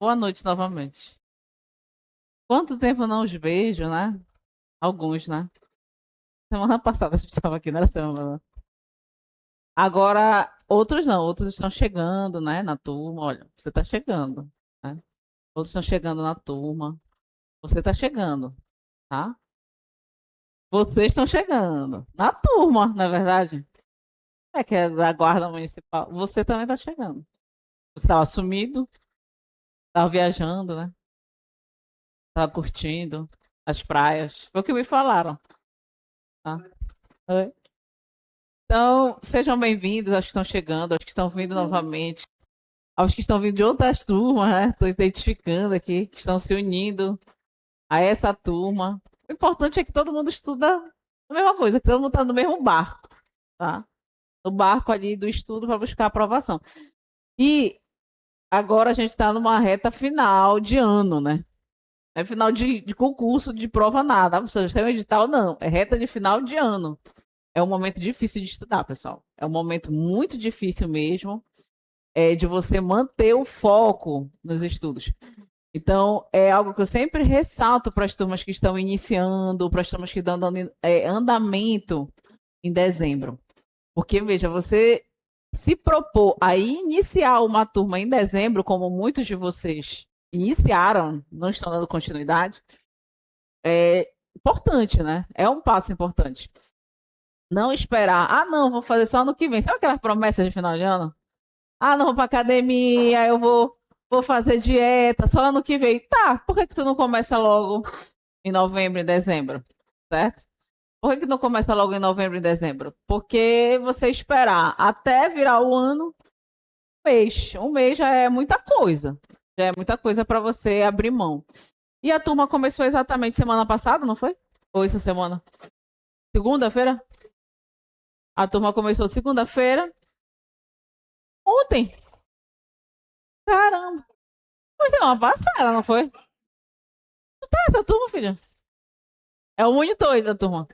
Boa noite novamente. Quanto tempo eu não os vejo, né? Alguns, né? Semana passada a gente estava aqui, não era semana. Agora, outros não, outros estão chegando, né? Na turma. Olha, você está chegando, né? Outros estão chegando na turma. Você está chegando, tá? Vocês estão chegando. Na turma, na verdade. É que é da guarda municipal. Você também está chegando. Você estava sumido, estava viajando, né? Estava curtindo as praias. Foi o que me falaram, tá? Oi. Então, sejam bem-vindos aos que estão chegando, aos que estão vindo novamente, aos que estão vindo de outras turmas, né? Estou identificando aqui, que estão se unindo a essa turma. O importante é que todo mundo estuda a mesma coisa, que todo mundo está no mesmo barco, tá? No barco ali do estudo para buscar a aprovação. E agora a gente está numa reta final de ano, né? É final de concurso, de prova nada. Ou seja, tem um edital, não. É reta de final de ano. É um momento difícil de estudar, pessoal. É um momento muito difícil mesmo, de você manter o foco nos estudos. Então, é algo que eu sempre ressalto para as turmas que estão iniciando, para as turmas que estão dando andamento em dezembro. Porque, veja, você se propor a iniciar uma turma em dezembro, como muitos de vocês iniciaram, não estão dando continuidade, é importante, né? É um passo importante. Não esperar, não, vou fazer só ano que vem. Sabe aquelas promessas de final de ano? Não vou pra academia, eu vou fazer dieta só ano que vem. Tá, por que tu não começa logo em novembro e dezembro? Certo? Por que tu não começa logo em novembro e dezembro? Porque você esperar até virar o ano, um mês já é muita coisa. Já é muita coisa para você abrir mão. E a turma começou exatamente semana passada, não foi? Ou essa semana? Segunda-feira? A turma começou segunda-feira. Ontem. Caramba. Pois é, uma passada, não foi? Essa turma, filha. É o monitor aí da turma.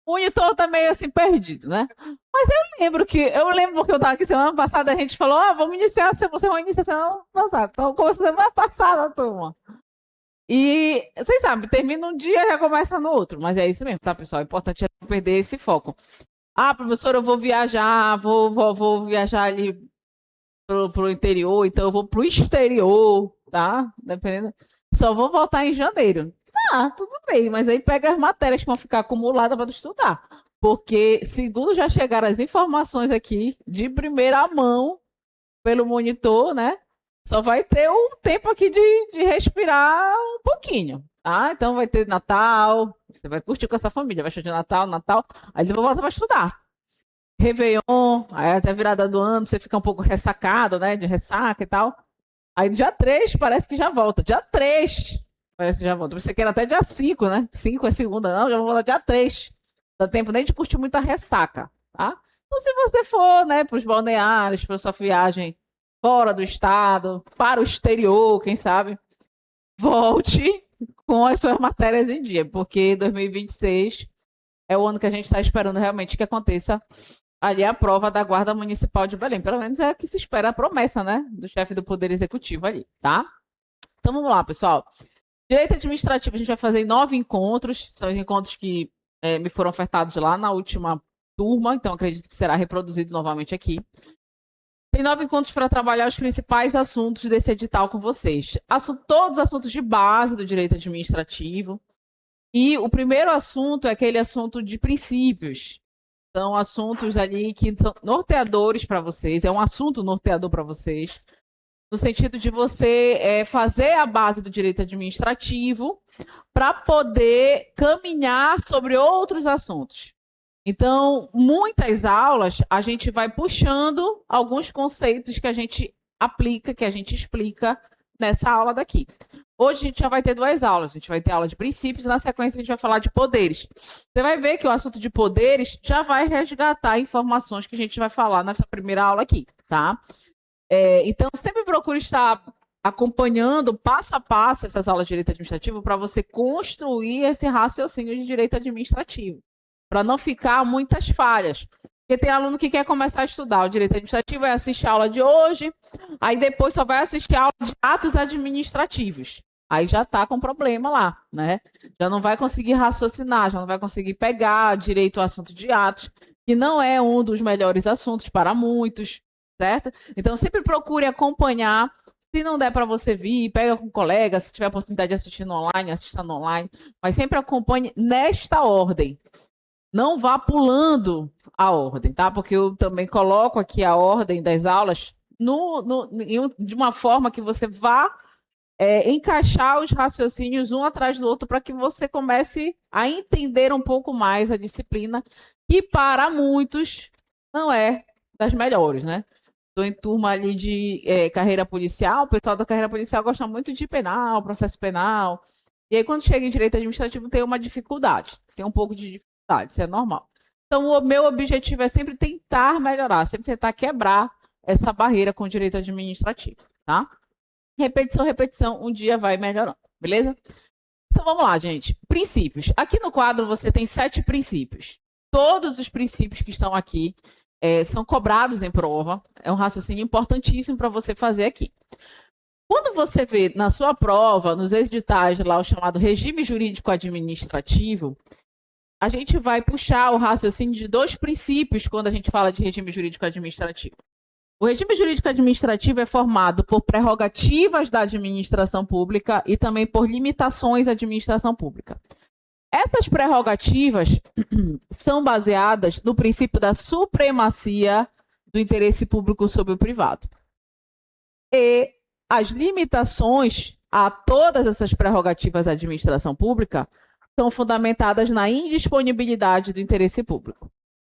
O monitor tá meio assim perdido, né? Mas eu lembro que eu tava aqui semana passada, a gente falou, vamos iniciar, você vai iniciar semana passada. Então começou semana passada, turma. E vocês sabem, termina um dia e já começa no outro. Mas é isso mesmo, tá, pessoal? O importante é não perder esse foco. Professor, eu vou viajar, vou viajar ali pro interior, então eu vou pro exterior, tá? Dependendo. Só vou voltar em janeiro. Tudo bem, mas aí pega as matérias que vão ficar acumuladas para estudar. Porque, segundo já chegaram as informações aqui, de primeira mão, pelo monitor, né? Só vai ter um tempo aqui de respirar um pouquinho, tá? Então vai ter Natal, você vai curtir com essa família, vai de Natal, aí depois volta para estudar. Réveillon, aí até a virada do ano, você fica um pouco ressacado, né? De ressaca e tal. Aí dia 3 parece que já volta. Dia 3 parece que já volta. Você quer até dia 5, né? 5 é segunda, não, já vou lá dia 3. Dá tempo nem de curtir muita ressaca, tá? Então, se você for, né, para os balneários, para sua viagem fora do estado, para o exterior, quem sabe, volte com as suas matérias em dia, porque 2026 é o ano que a gente está esperando realmente que aconteça ali a prova da Guarda Municipal de Belém. Pelo menos é o que se espera, a promessa, né? Do chefe do Poder Executivo ali, tá? Então vamos lá, pessoal. Direito administrativo, a gente vai fazer 9 encontros. São os encontros que me foram ofertados lá na última turma, então acredito que será reproduzido novamente aqui. Tem 9 encontros para trabalhar os principais assuntos desse edital com vocês. Todos os assuntos de base do direito administrativo. E o primeiro assunto é aquele assunto de princípios. São assuntos ali que são norteadores para vocês, é um assunto norteador para vocês, no sentido de você fazer a base do direito administrativo para poder caminhar sobre outros assuntos. Então, muitas aulas a gente vai puxando alguns conceitos que a gente aplica, que a gente explica nessa aula daqui. Hoje a gente já vai ter 2 aulas. A gente vai ter aula de princípios e na sequência a gente vai falar de poderes. Você vai ver que o assunto de poderes já vai resgatar informações que a gente vai falar nessa primeira aula aqui, tá? Então, sempre procure estar acompanhando passo a passo essas aulas de direito administrativo para você construir esse raciocínio de direito administrativo, para não ficar muitas falhas. Porque tem aluno que quer começar a estudar o direito administrativo, vai assistir a aula de hoje, aí depois só vai assistir a aula de atos administrativos. Aí já está com problema lá, né? Já não vai conseguir raciocinar, já não vai conseguir pegar direito ao assunto de atos, que não é um dos melhores assuntos para muitos, certo? Então, sempre procure acompanhar. Se não der para você vir, pega com um colega, se tiver a oportunidade de assistir no online, assista no online, mas sempre acompanhe nesta ordem. Não vá pulando a ordem, tá? Porque eu também coloco aqui a ordem das aulas de uma forma que você vá encaixar os raciocínios um atrás do outro para que você comece a entender um pouco mais a disciplina, que para muitos não é das melhores, né? Estou em turma ali de carreira policial, o pessoal da carreira policial gosta muito de penal, processo penal, e aí quando chega em direito administrativo tem uma dificuldade, tem um pouco de dificuldade, isso é normal. Então o meu objetivo é sempre tentar melhorar, sempre tentar quebrar essa barreira com o direito administrativo, tá? Repetição, repetição, um dia vai melhorando, beleza? Então vamos lá, gente. Princípios. Aqui no quadro você tem 7 princípios. Todos os princípios que estão aqui são cobrados em prova. É um raciocínio importantíssimo para você fazer aqui. Quando você vê na sua prova, nos editais lá, o chamado regime jurídico administrativo, a gente vai puxar o raciocínio de 2 princípios quando a gente fala de regime jurídico administrativo. O regime jurídico administrativo é formado por prerrogativas da administração pública e também por limitações à administração pública. Essas prerrogativas são baseadas no princípio da supremacia do interesse público sobre o privado. E as limitações a todas essas prerrogativas da administração pública são fundamentadas na indisponibilidade do interesse público.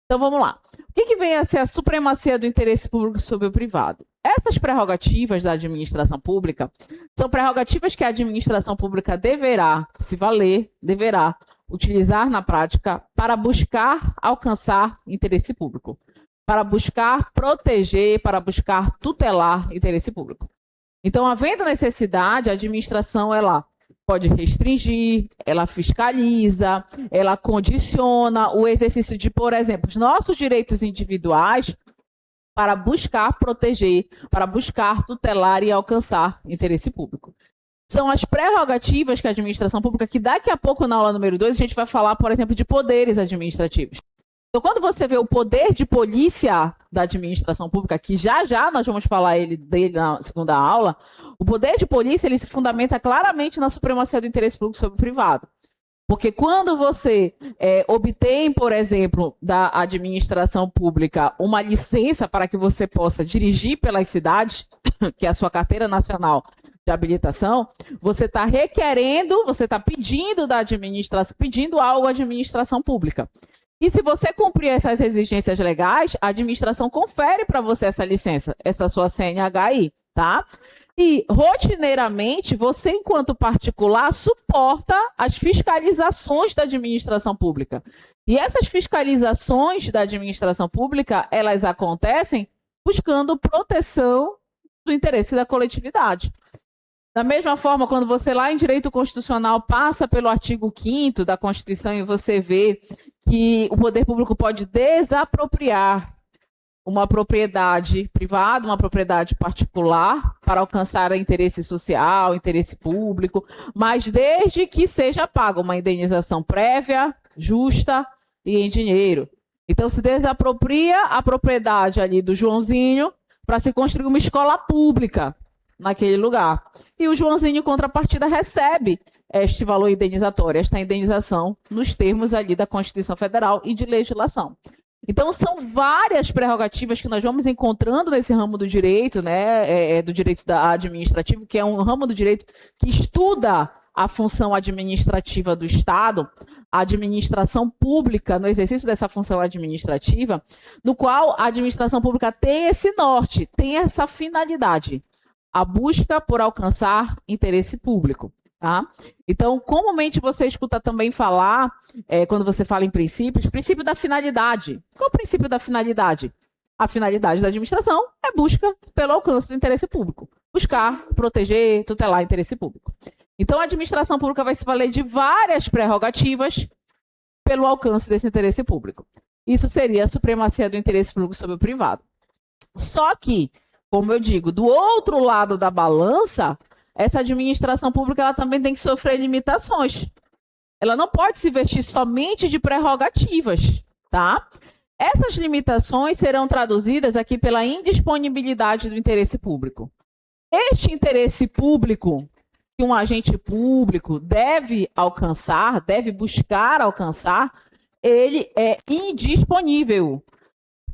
Então, vamos lá. O que vem a ser a supremacia do interesse público sobre o privado? Essas prerrogativas da administração pública são prerrogativas que a administração pública deverá se valer, deverá utilizar na prática para buscar alcançar interesse público, para buscar proteger, para buscar tutelar interesse público. Então, havendo necessidade, a administração, ela pode restringir, ela fiscaliza, ela condiciona o exercício de, por exemplo, os nossos direitos individuais para buscar proteger, para buscar tutelar e alcançar interesse público. São as prerrogativas que a administração pública, que daqui a pouco na aula número 2 a gente vai falar, por exemplo, de poderes administrativos. Então, quando você vê o poder de polícia da administração pública, que já já nós vamos falar dele na segunda aula, o poder de polícia ele se fundamenta claramente na supremacia do interesse público sobre o privado. Porque quando você obtém, por exemplo, da administração pública uma licença para que você possa dirigir pelas cidades, que é a sua carteira nacional de habilitação, você está requerendo, você está pedindo da administração, pedindo algo à administração pública. E se você cumprir essas exigências legais, a administração confere para você essa licença, essa sua CNH, tá? E, rotineiramente, você, enquanto particular, suporta as fiscalizações da administração pública. E essas fiscalizações da administração pública, elas acontecem buscando proteção do interesse da coletividade. Da mesma forma, quando você lá em direito constitucional passa pelo artigo 5º da Constituição e você vê que o poder público pode desapropriar uma propriedade privada, uma propriedade particular, para alcançar interesse social, interesse público, mas desde que seja paga uma indenização prévia, justa e em dinheiro. Então, se desapropria a propriedade ali do Joãozinho para se construir uma escola pública naquele lugar. E o Joãozinho, em contrapartida, recebe este valor indenizatório, esta indenização, nos termos ali da Constituição Federal e de legislação. Então, são várias prerrogativas que nós vamos encontrando nesse ramo do direito, né, do direito administrativo, que é um ramo do direito que estuda a função administrativa do Estado, a administração pública, no exercício dessa função administrativa, no qual a administração pública tem esse norte, tem essa finalidade, a busca por alcançar interesse público. Tá? Então, comumente você escuta também falar, quando você fala em princípios, princípio da finalidade. Qual é o princípio da finalidade? A finalidade da administração é busca pelo alcance do interesse público. Buscar, proteger, tutelar o interesse público. Então, a administração pública vai se valer de várias prerrogativas pelo alcance desse interesse público. Isso seria a supremacia do interesse público sobre o privado. Só que, como eu digo, do outro lado da balança, essa administração pública ela também tem que sofrer limitações. Ela não pode se vestir somente de prerrogativas, tá? Essas limitações serão traduzidas aqui pela indisponibilidade do interesse público. Este interesse público que um agente público deve alcançar, deve buscar alcançar, ele é indisponível.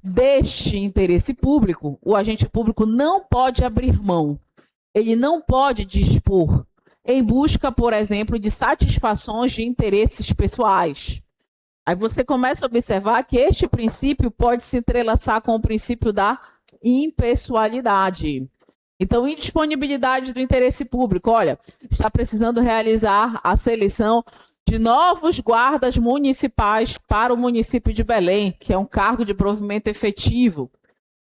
Deste interesse público, o agente público não pode abrir mão. Ele não pode dispor em busca, por exemplo, de satisfações de interesses pessoais. Aí você começa a observar que este princípio pode se entrelaçar com o princípio da impessoalidade. Então, indisponibilidade do interesse público. Olha, está precisando realizar a seleção de novos guardas municipais para o município de Belém, que é um cargo de provimento efetivo.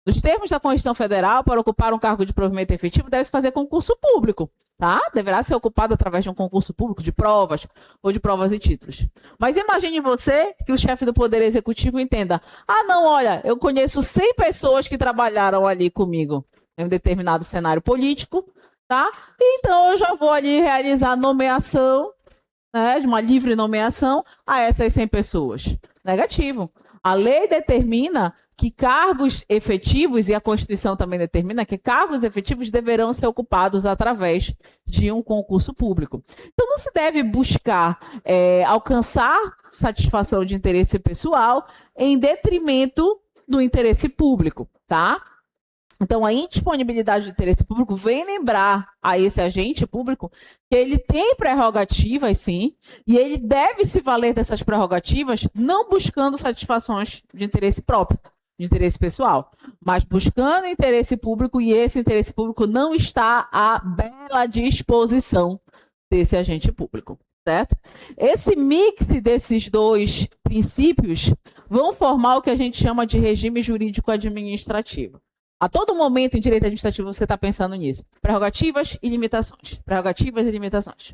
Nos termos da Constituição Federal, para ocupar um cargo de provimento efetivo, deve-se fazer concurso público, tá? Deverá ser ocupado através de um concurso público de provas ou de provas e títulos. Mas imagine você que o chefe do Poder Executivo entenda: ah, não, olha, eu conheço 100 pessoas que trabalharam ali comigo em um determinado cenário político, tá? Então eu já vou ali realizar a nomeação, né, de uma livre nomeação a essas 100 pessoas. Negativo. A lei determina que cargos efetivos, e a Constituição também determina que cargos efetivos deverão ser ocupados através de um concurso público. Então, não se deve buscar alcançar satisfação de interesse pessoal em detrimento do interesse público, tá? Então, a indisponibilidade do interesse público vem lembrar a esse agente público que ele tem prerrogativas, sim, e ele deve se valer dessas prerrogativas não buscando satisfações de interesse próprio, de interesse pessoal, mas buscando interesse público, e esse interesse público não está à bela disposição desse agente público, certo? Esse mix desses dois princípios vão formar o que a gente chama de regime jurídico administrativo. A todo momento em direito administrativo você está pensando nisso. Prerrogativas e limitações. Prerrogativas e limitações.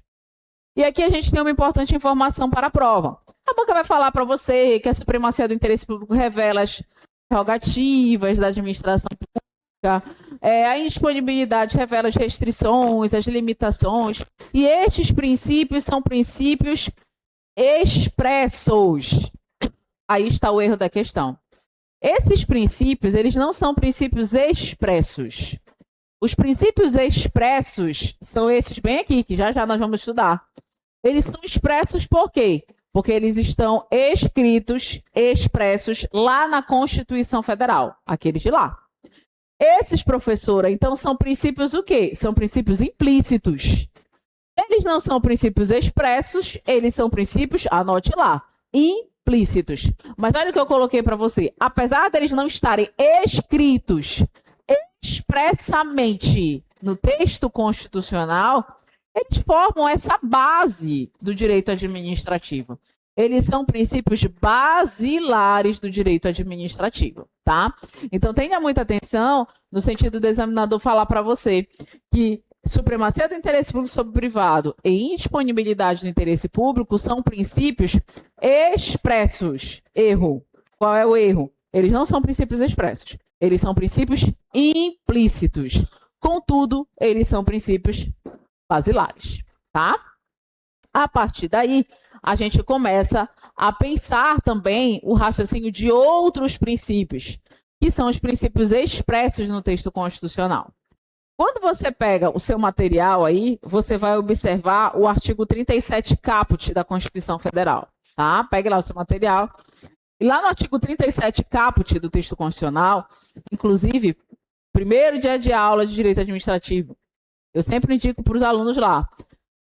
E aqui a gente tem uma importante informação para a prova. A banca vai falar para você que a supremacia do interesse público revela as prerrogativas da administração pública, a indisponibilidade revela as restrições, as limitações, e estes princípios são princípios expressos. Aí está o erro da questão. Esses princípios, eles não são princípios expressos. Os princípios expressos são esses bem aqui, que já já nós vamos estudar. Eles são expressos por quê? Porque eles estão escritos, expressos lá na Constituição Federal, aqueles de lá. Esses, professora, então são princípios o quê? São princípios implícitos. Eles não são princípios expressos, eles são princípios, anote lá, implícitos. Mas olha o que eu coloquei para você. Apesar deles não estarem escritos expressamente no texto constitucional, eles formam essa base do direito administrativo. Eles são princípios basilares do direito administrativo, tá? Então, tenha muita atenção no sentido do examinador falar para você que supremacia do interesse público sobre o privado e indisponibilidade do interesse público são princípios expressos. Erro. Qual é o erro? Eles não são princípios expressos. Eles são princípios implícitos. Contudo, eles são princípios basilares, tá? A partir daí, a gente começa a pensar também o raciocínio de outros princípios, que são os princípios expressos no texto constitucional. Quando você pega o seu material aí, você vai observar o artigo 37 caput da Constituição Federal, tá? Pegue lá o seu material. E lá no artigo 37 caput do texto constitucional, inclusive, primeiro dia de aula de direito administrativo, eu sempre indico para os alunos lá,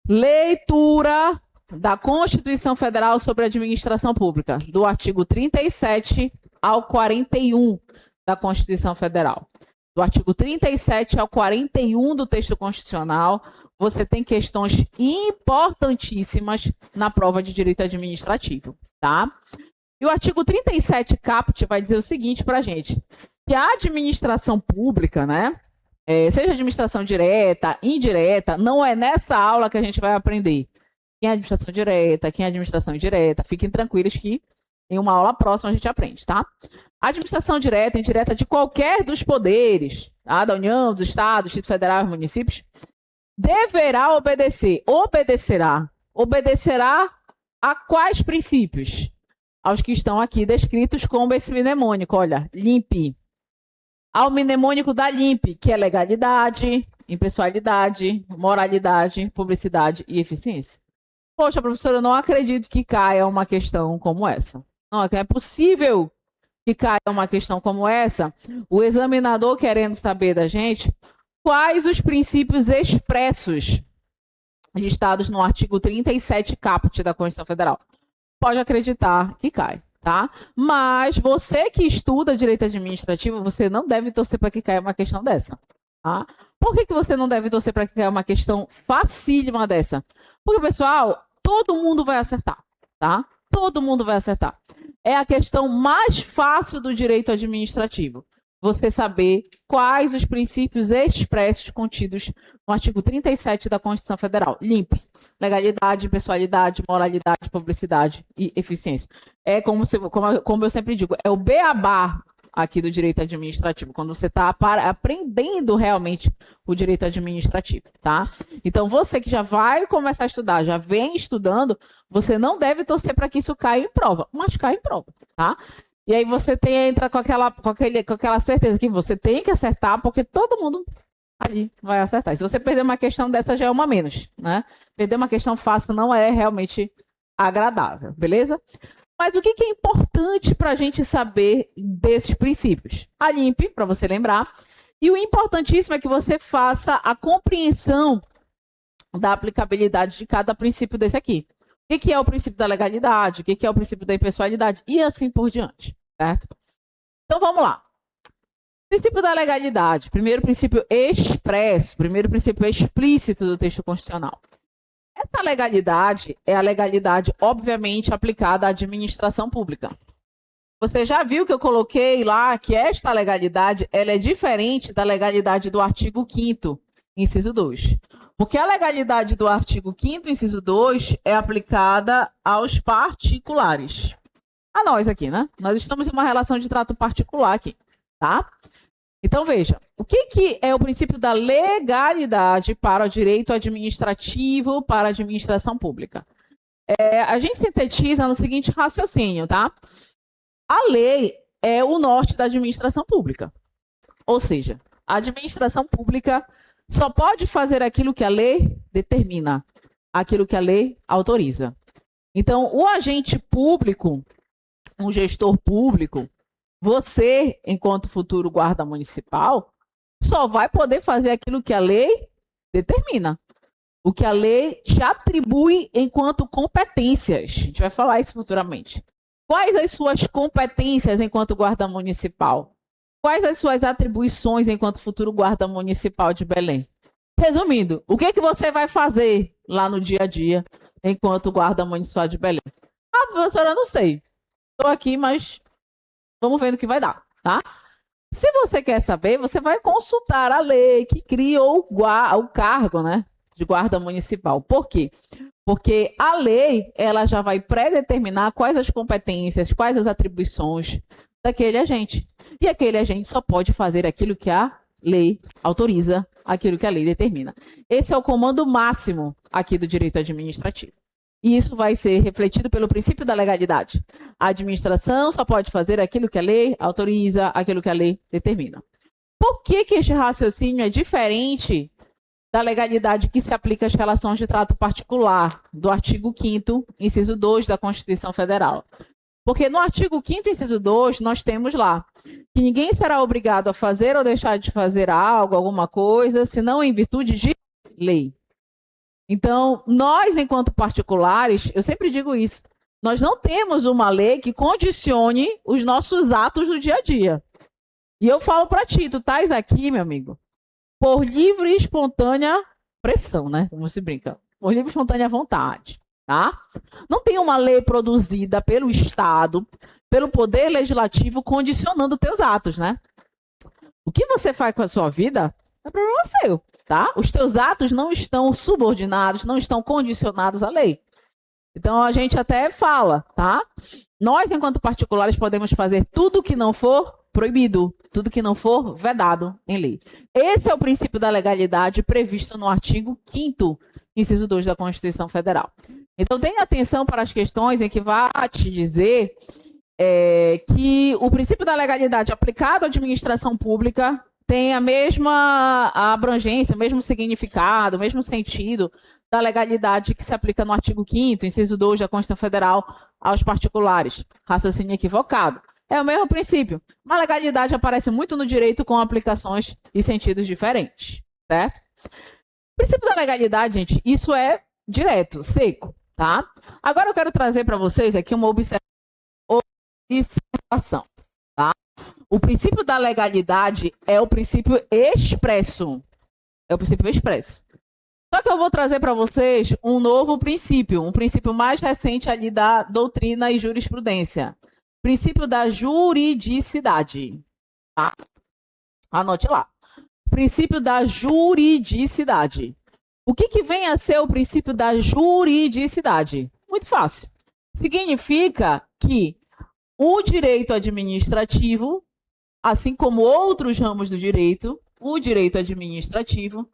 leitura da Constituição Federal sobre a Administração Pública, do artigo 37 ao 41 da Constituição Federal. Do artigo 37 ao 41 do texto constitucional, você tem questões importantíssimas na prova de direito administrativo, tá? E o artigo 37 caput vai dizer o seguinte para a gente, que a administração pública, né, seja administração direta, indireta, não é nessa aula que a gente vai aprender quem é administração direta, quem é administração indireta. Fiquem tranquilos que Em uma aula próxima a gente aprende, tá? Administração direta e indireta de qualquer dos poderes, tá? Da União, dos Estados, Distrito Federal e municípios, deverá obedecerá a quais princípios? Aos que estão aqui descritos como esse mnemônico, olha, LIMP. Ao mnemônico da LIMP, que é legalidade, impessoalidade, moralidade, publicidade e eficiência. Poxa, professora, eu não acredito que caia uma questão como essa. Não, é possível que caia uma questão como essa, o examinador querendo saber da gente quais os princípios expressos listados no artigo 37 caput da Constituição Federal. Pode acreditar que cai, tá? Mas você que estuda direito administrativo, você não deve torcer para que caia uma questão dessa, tá? Por que você não deve torcer para que caia uma questão facílima dessa? Porque, pessoal, todo mundo vai acertar, tá? Todo mundo vai acertar. É a questão mais fácil do direito administrativo. Você saber quais os princípios expressos contidos no artigo 37 da Constituição Federal. LIMP. Legalidade, pessoalidade, moralidade, publicidade e eficiência. É como eu sempre digo, é o beabá aqui do direito administrativo, quando você está aprendendo realmente o direito administrativo, tá? Então, você que já vai começar a estudar, já vem estudando, você não deve torcer para que isso caia em prova, mas cai em prova, tá? E aí você entra com aquela certeza que você tem que acertar, porque todo mundo ali vai acertar. E se você perder uma questão dessa, já é uma menos, né? Perder uma questão fácil não é realmente agradável, beleza? Mas o que é importante para a gente saber desses princípios? A LIMP, para você lembrar. E o importantíssimo é que você faça a compreensão da aplicabilidade de cada princípio desse aqui. O que é o princípio da legalidade? O que é o princípio da impessoalidade? E assim por diante, certo? Então, vamos lá. Princípio da legalidade. Primeiro princípio expresso, primeiro princípio explícito do texto constitucional. Essa legalidade é a legalidade, obviamente, aplicada à administração pública. Você já viu que eu coloquei lá que esta legalidade ela é diferente da legalidade do artigo 5º, inciso 2. Porque a legalidade do artigo 5º, inciso 2, é aplicada aos particulares. A nós aqui, né? Nós estamos em uma relação de trato particular aqui, tá? Então, veja, o que é o princípio da legalidade para o direito administrativo, para a administração pública? A gente sintetiza no seguinte raciocínio, tá? A lei é o norte da administração pública. Ou seja, a administração pública só pode fazer aquilo que a lei determina, aquilo que a lei autoriza. Então, o agente público, um gestor público, você, enquanto futuro guarda municipal, só vai poder fazer aquilo que a lei determina. O que a lei te atribui enquanto competências. A gente vai falar isso futuramente. Quais as suas competências enquanto guarda municipal? Quais as suas atribuições enquanto futuro guarda municipal de Belém? Resumindo, o que você vai fazer lá no dia a dia enquanto guarda municipal de Belém? Ah, professora, eu não sei. Estou aqui, mas vamos ver no que vai dar, tá? Se você quer saber, você vai consultar a lei que cria o cargo, né, de guarda municipal. Por quê? Porque a lei, ela já vai pré-determinar quais as competências, quais as atribuições daquele agente. E aquele agente só pode fazer aquilo que a lei autoriza, aquilo que a lei determina. Esse é o comando máximo aqui do direito administrativo. E isso vai ser refletido pelo princípio da legalidade. A administração só pode fazer aquilo que a lei autoriza, aquilo que a lei determina. Por que este raciocínio é diferente da legalidade que se aplica às relações de trato particular, do artigo 5º, inciso 2 da Constituição Federal? Porque no artigo 5º, inciso 2, nós temos lá que ninguém será obrigado a fazer ou deixar de fazer algo, alguma coisa, senão em virtude de lei. Então, nós, enquanto particulares, eu sempre digo isso, nós não temos uma lei que condicione os nossos atos do dia a dia. E eu falo para ti, tu estás aqui, meu amigo, por livre e espontânea pressão, né? Como se brinca. Por livre e espontânea vontade, tá? Não tem uma lei produzida pelo Estado, pelo Poder Legislativo, condicionando teus atos, né? O que você faz com a sua vida é problema seu. Tá? Os teus atos não estão subordinados, não estão condicionados à lei. Então, a gente até fala, tá? Nós, enquanto particulares, podemos fazer tudo que não for proibido, tudo que não for vedado em lei. Esse é o princípio da legalidade previsto no artigo 5º, inciso 2 da Constituição Federal. Então, tenha atenção para as questões em que vai te dizer que o princípio da legalidade aplicado à administração pública tem a mesma abrangência, o mesmo significado, o mesmo sentido da legalidade que se aplica no artigo 5º, inciso 2 da Constituição Federal aos particulares. Raciocínio equivocado. É o mesmo princípio. Mas a legalidade aparece muito no direito com aplicações e sentidos diferentes, certo? O princípio da legalidade, gente, isso é direto, seco, tá? Agora eu quero trazer para vocês aqui uma observação, tá? O princípio da legalidade é o princípio expresso. É o princípio expresso. Só que eu vou trazer para vocês um novo princípio, um princípio mais recente ali da doutrina e jurisprudência. Princípio da juridicidade. Tá? Anote lá. Princípio da juridicidade. O que vem a ser o princípio da juridicidade? Muito fácil. Significa que o direito administrativo, assim como outros ramos do direito, o direito administrativo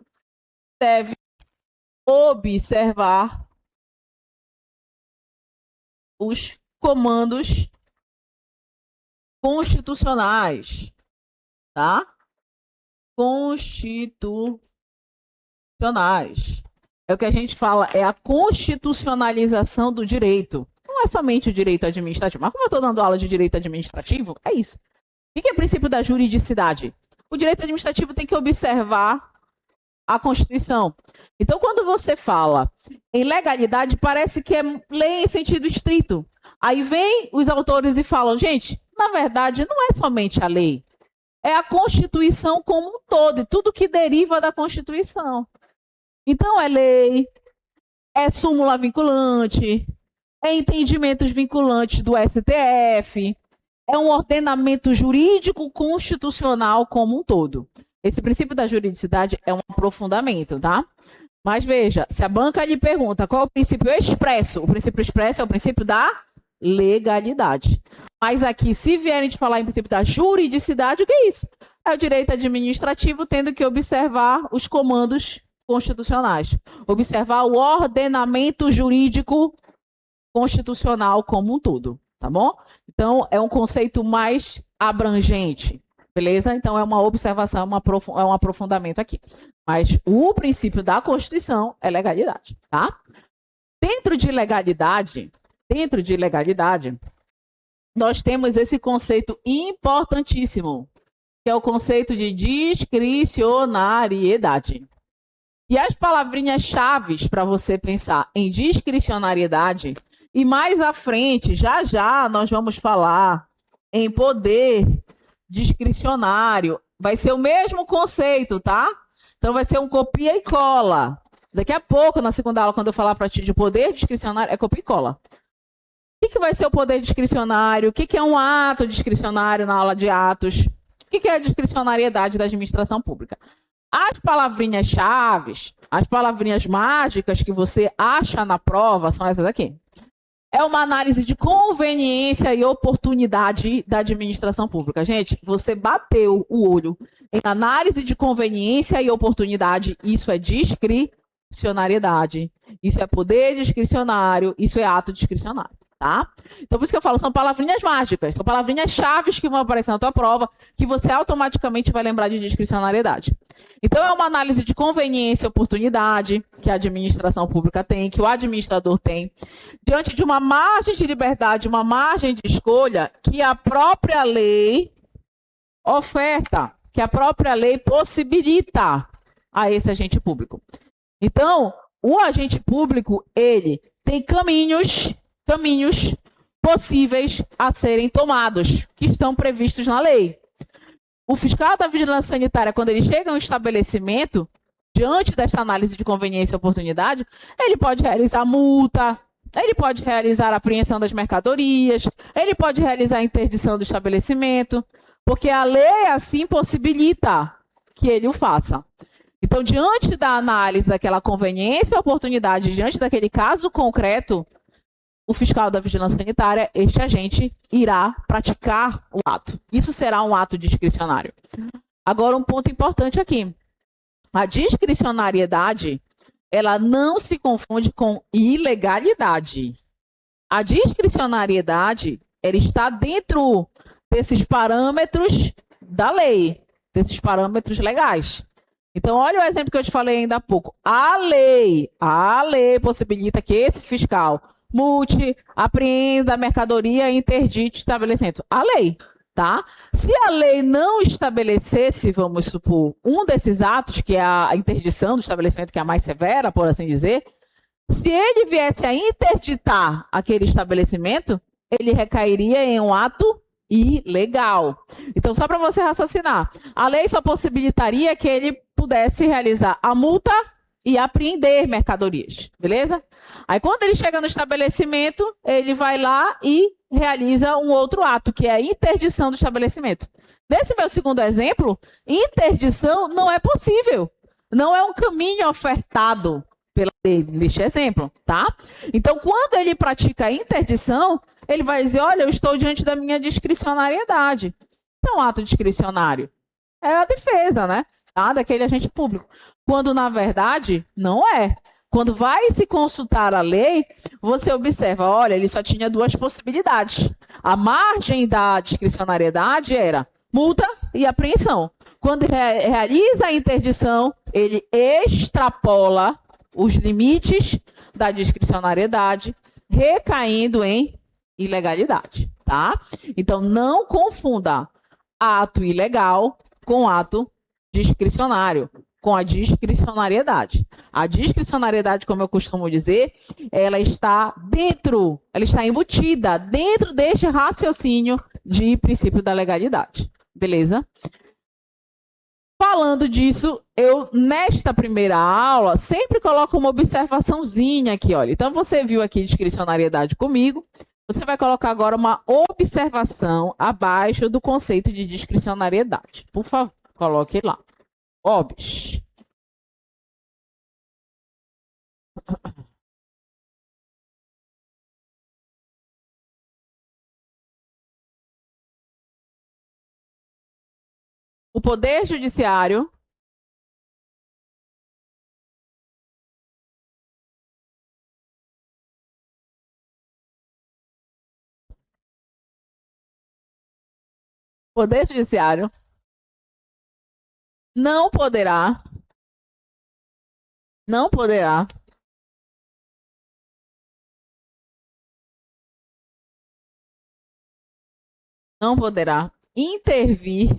deve observar os comandos constitucionais, tá? Constitucionais. É o que a gente fala, é a constitucionalização do direito. Não é somente o direito administrativo, mas como eu estou dando aula de direito administrativo, é isso. O que é o princípio da juridicidade? O direito administrativo tem que observar a Constituição. Então, quando você fala em legalidade, parece que é lei em sentido estrito. Aí vem os autores e falam, gente, na verdade, não é somente a lei. É a Constituição como um todo, e tudo que deriva da Constituição. Então, é lei, é súmula vinculante, é entendimentos vinculantes do STF, é um ordenamento jurídico constitucional como um todo. Esse princípio da juridicidade é um aprofundamento, tá? Mas veja, se a banca lhe pergunta qual é o princípio expresso, o princípio expresso é o princípio da legalidade. Mas aqui, se vierem de falar em princípio da juridicidade, o que é isso? É o direito administrativo tendo que observar os comandos constitucionais, observar o ordenamento jurídico constitucional como um todo, tá bom? Então, é um conceito mais abrangente. Beleza? Então, é uma observação, é um aprofundamento aqui. Mas o princípio da Constituição é legalidade, tá? Dentro de legalidade, nós temos esse conceito importantíssimo, que é o conceito de discricionariedade. E as palavrinhas-chave para você pensar em discricionariedade, e mais à frente, já nós vamos falar em poder discricionário, vai ser o mesmo conceito, tá? Então vai ser um copia e cola. Daqui a pouco, na segunda aula, quando eu falar para ti de poder discricionário, é copia e cola. O que vai ser o poder discricionário? O que é um ato discricionário na aula de atos? O que é a discricionariedade da administração pública? As palavrinhas-chave, as palavrinhas mágicas que você acha na prova são essas aqui. É uma análise de conveniência e oportunidade da administração pública. Gente, você bateu o olho em análise de conveniência e oportunidade, isso é discricionariedade, isso é poder discricionário, isso é ato discricionário, tá? Então, por isso que eu falo, são palavrinhas mágicas, são palavrinhas-chave que vão aparecer na tua prova, que você automaticamente vai lembrar de discricionariedade. Então, é uma análise de conveniência e oportunidade que a administração pública tem, que o administrador tem, diante de uma margem de liberdade, uma margem de escolha que a própria lei oferta, que a própria lei possibilita a esse agente público. Então, o agente público, ele tem caminhos possíveis a serem tomados, que estão previstos na lei. O fiscal da vigilância sanitária, quando ele chega a um estabelecimento, diante desta análise de conveniência e oportunidade, ele pode realizar multa, ele pode realizar a apreensão das mercadorias, ele pode realizar a interdição do estabelecimento, porque a lei assim possibilita que ele o faça. Então, diante da análise daquela conveniência e oportunidade, diante daquele caso concreto, o fiscal da vigilância sanitária, este agente, irá praticar o ato. Isso será um ato discricionário. Agora, um ponto importante aqui. A discricionariedade, ela não se confunde com ilegalidade. A discricionariedade, ela está dentro desses parâmetros da lei, desses parâmetros legais. Então, olha o exemplo que eu te falei ainda há pouco. A lei possibilita que esse fiscal multe, apreenda a mercadoria e interdite o estabelecimento. A lei, tá? Se a lei não estabelecesse, vamos supor, um desses atos, que é a interdição do estabelecimento, que é a mais severa, por assim dizer, se ele viesse a interditar aquele estabelecimento, ele recairia em um ato ilegal. Então, só para você raciocinar, a lei só possibilitaria que ele pudesse realizar a multa e apreender mercadorias, beleza? Aí, quando ele chega no estabelecimento, ele vai lá e realiza um outro ato, que é a interdição do estabelecimento. Nesse meu segundo exemplo, interdição não é possível. Não é um caminho ofertado pela lei, neste exemplo, tá? Então, quando ele pratica a interdição, ele vai dizer, olha, eu estou diante da minha discricionariedade. Então, ato discricionário é a defesa, né? Tá? Daquele agente público. Quando, na verdade, não é. Quando vai se consultar a lei, você observa, olha, ele só tinha duas possibilidades. A margem da discricionariedade era multa e apreensão. Quando realiza a interdição, ele extrapola os limites da discricionariedade, recaindo em ilegalidade, tá? Então, não confunda ato ilegal com ato discricionário, com a discricionariedade. A discricionariedade, como eu costumo dizer, ela está embutida dentro deste raciocínio de princípio da legalidade. Beleza? Falando disso, eu, nesta primeira aula, sempre coloco uma observaçãozinha aqui, olha. Então, você viu aqui discricionariedade comigo, você vai colocar agora uma observação abaixo do conceito de discricionariedade. Por favor, coloque lá. Obs. O Poder Judiciário Poder Judiciário não poderá, não poderá não poderá intervir,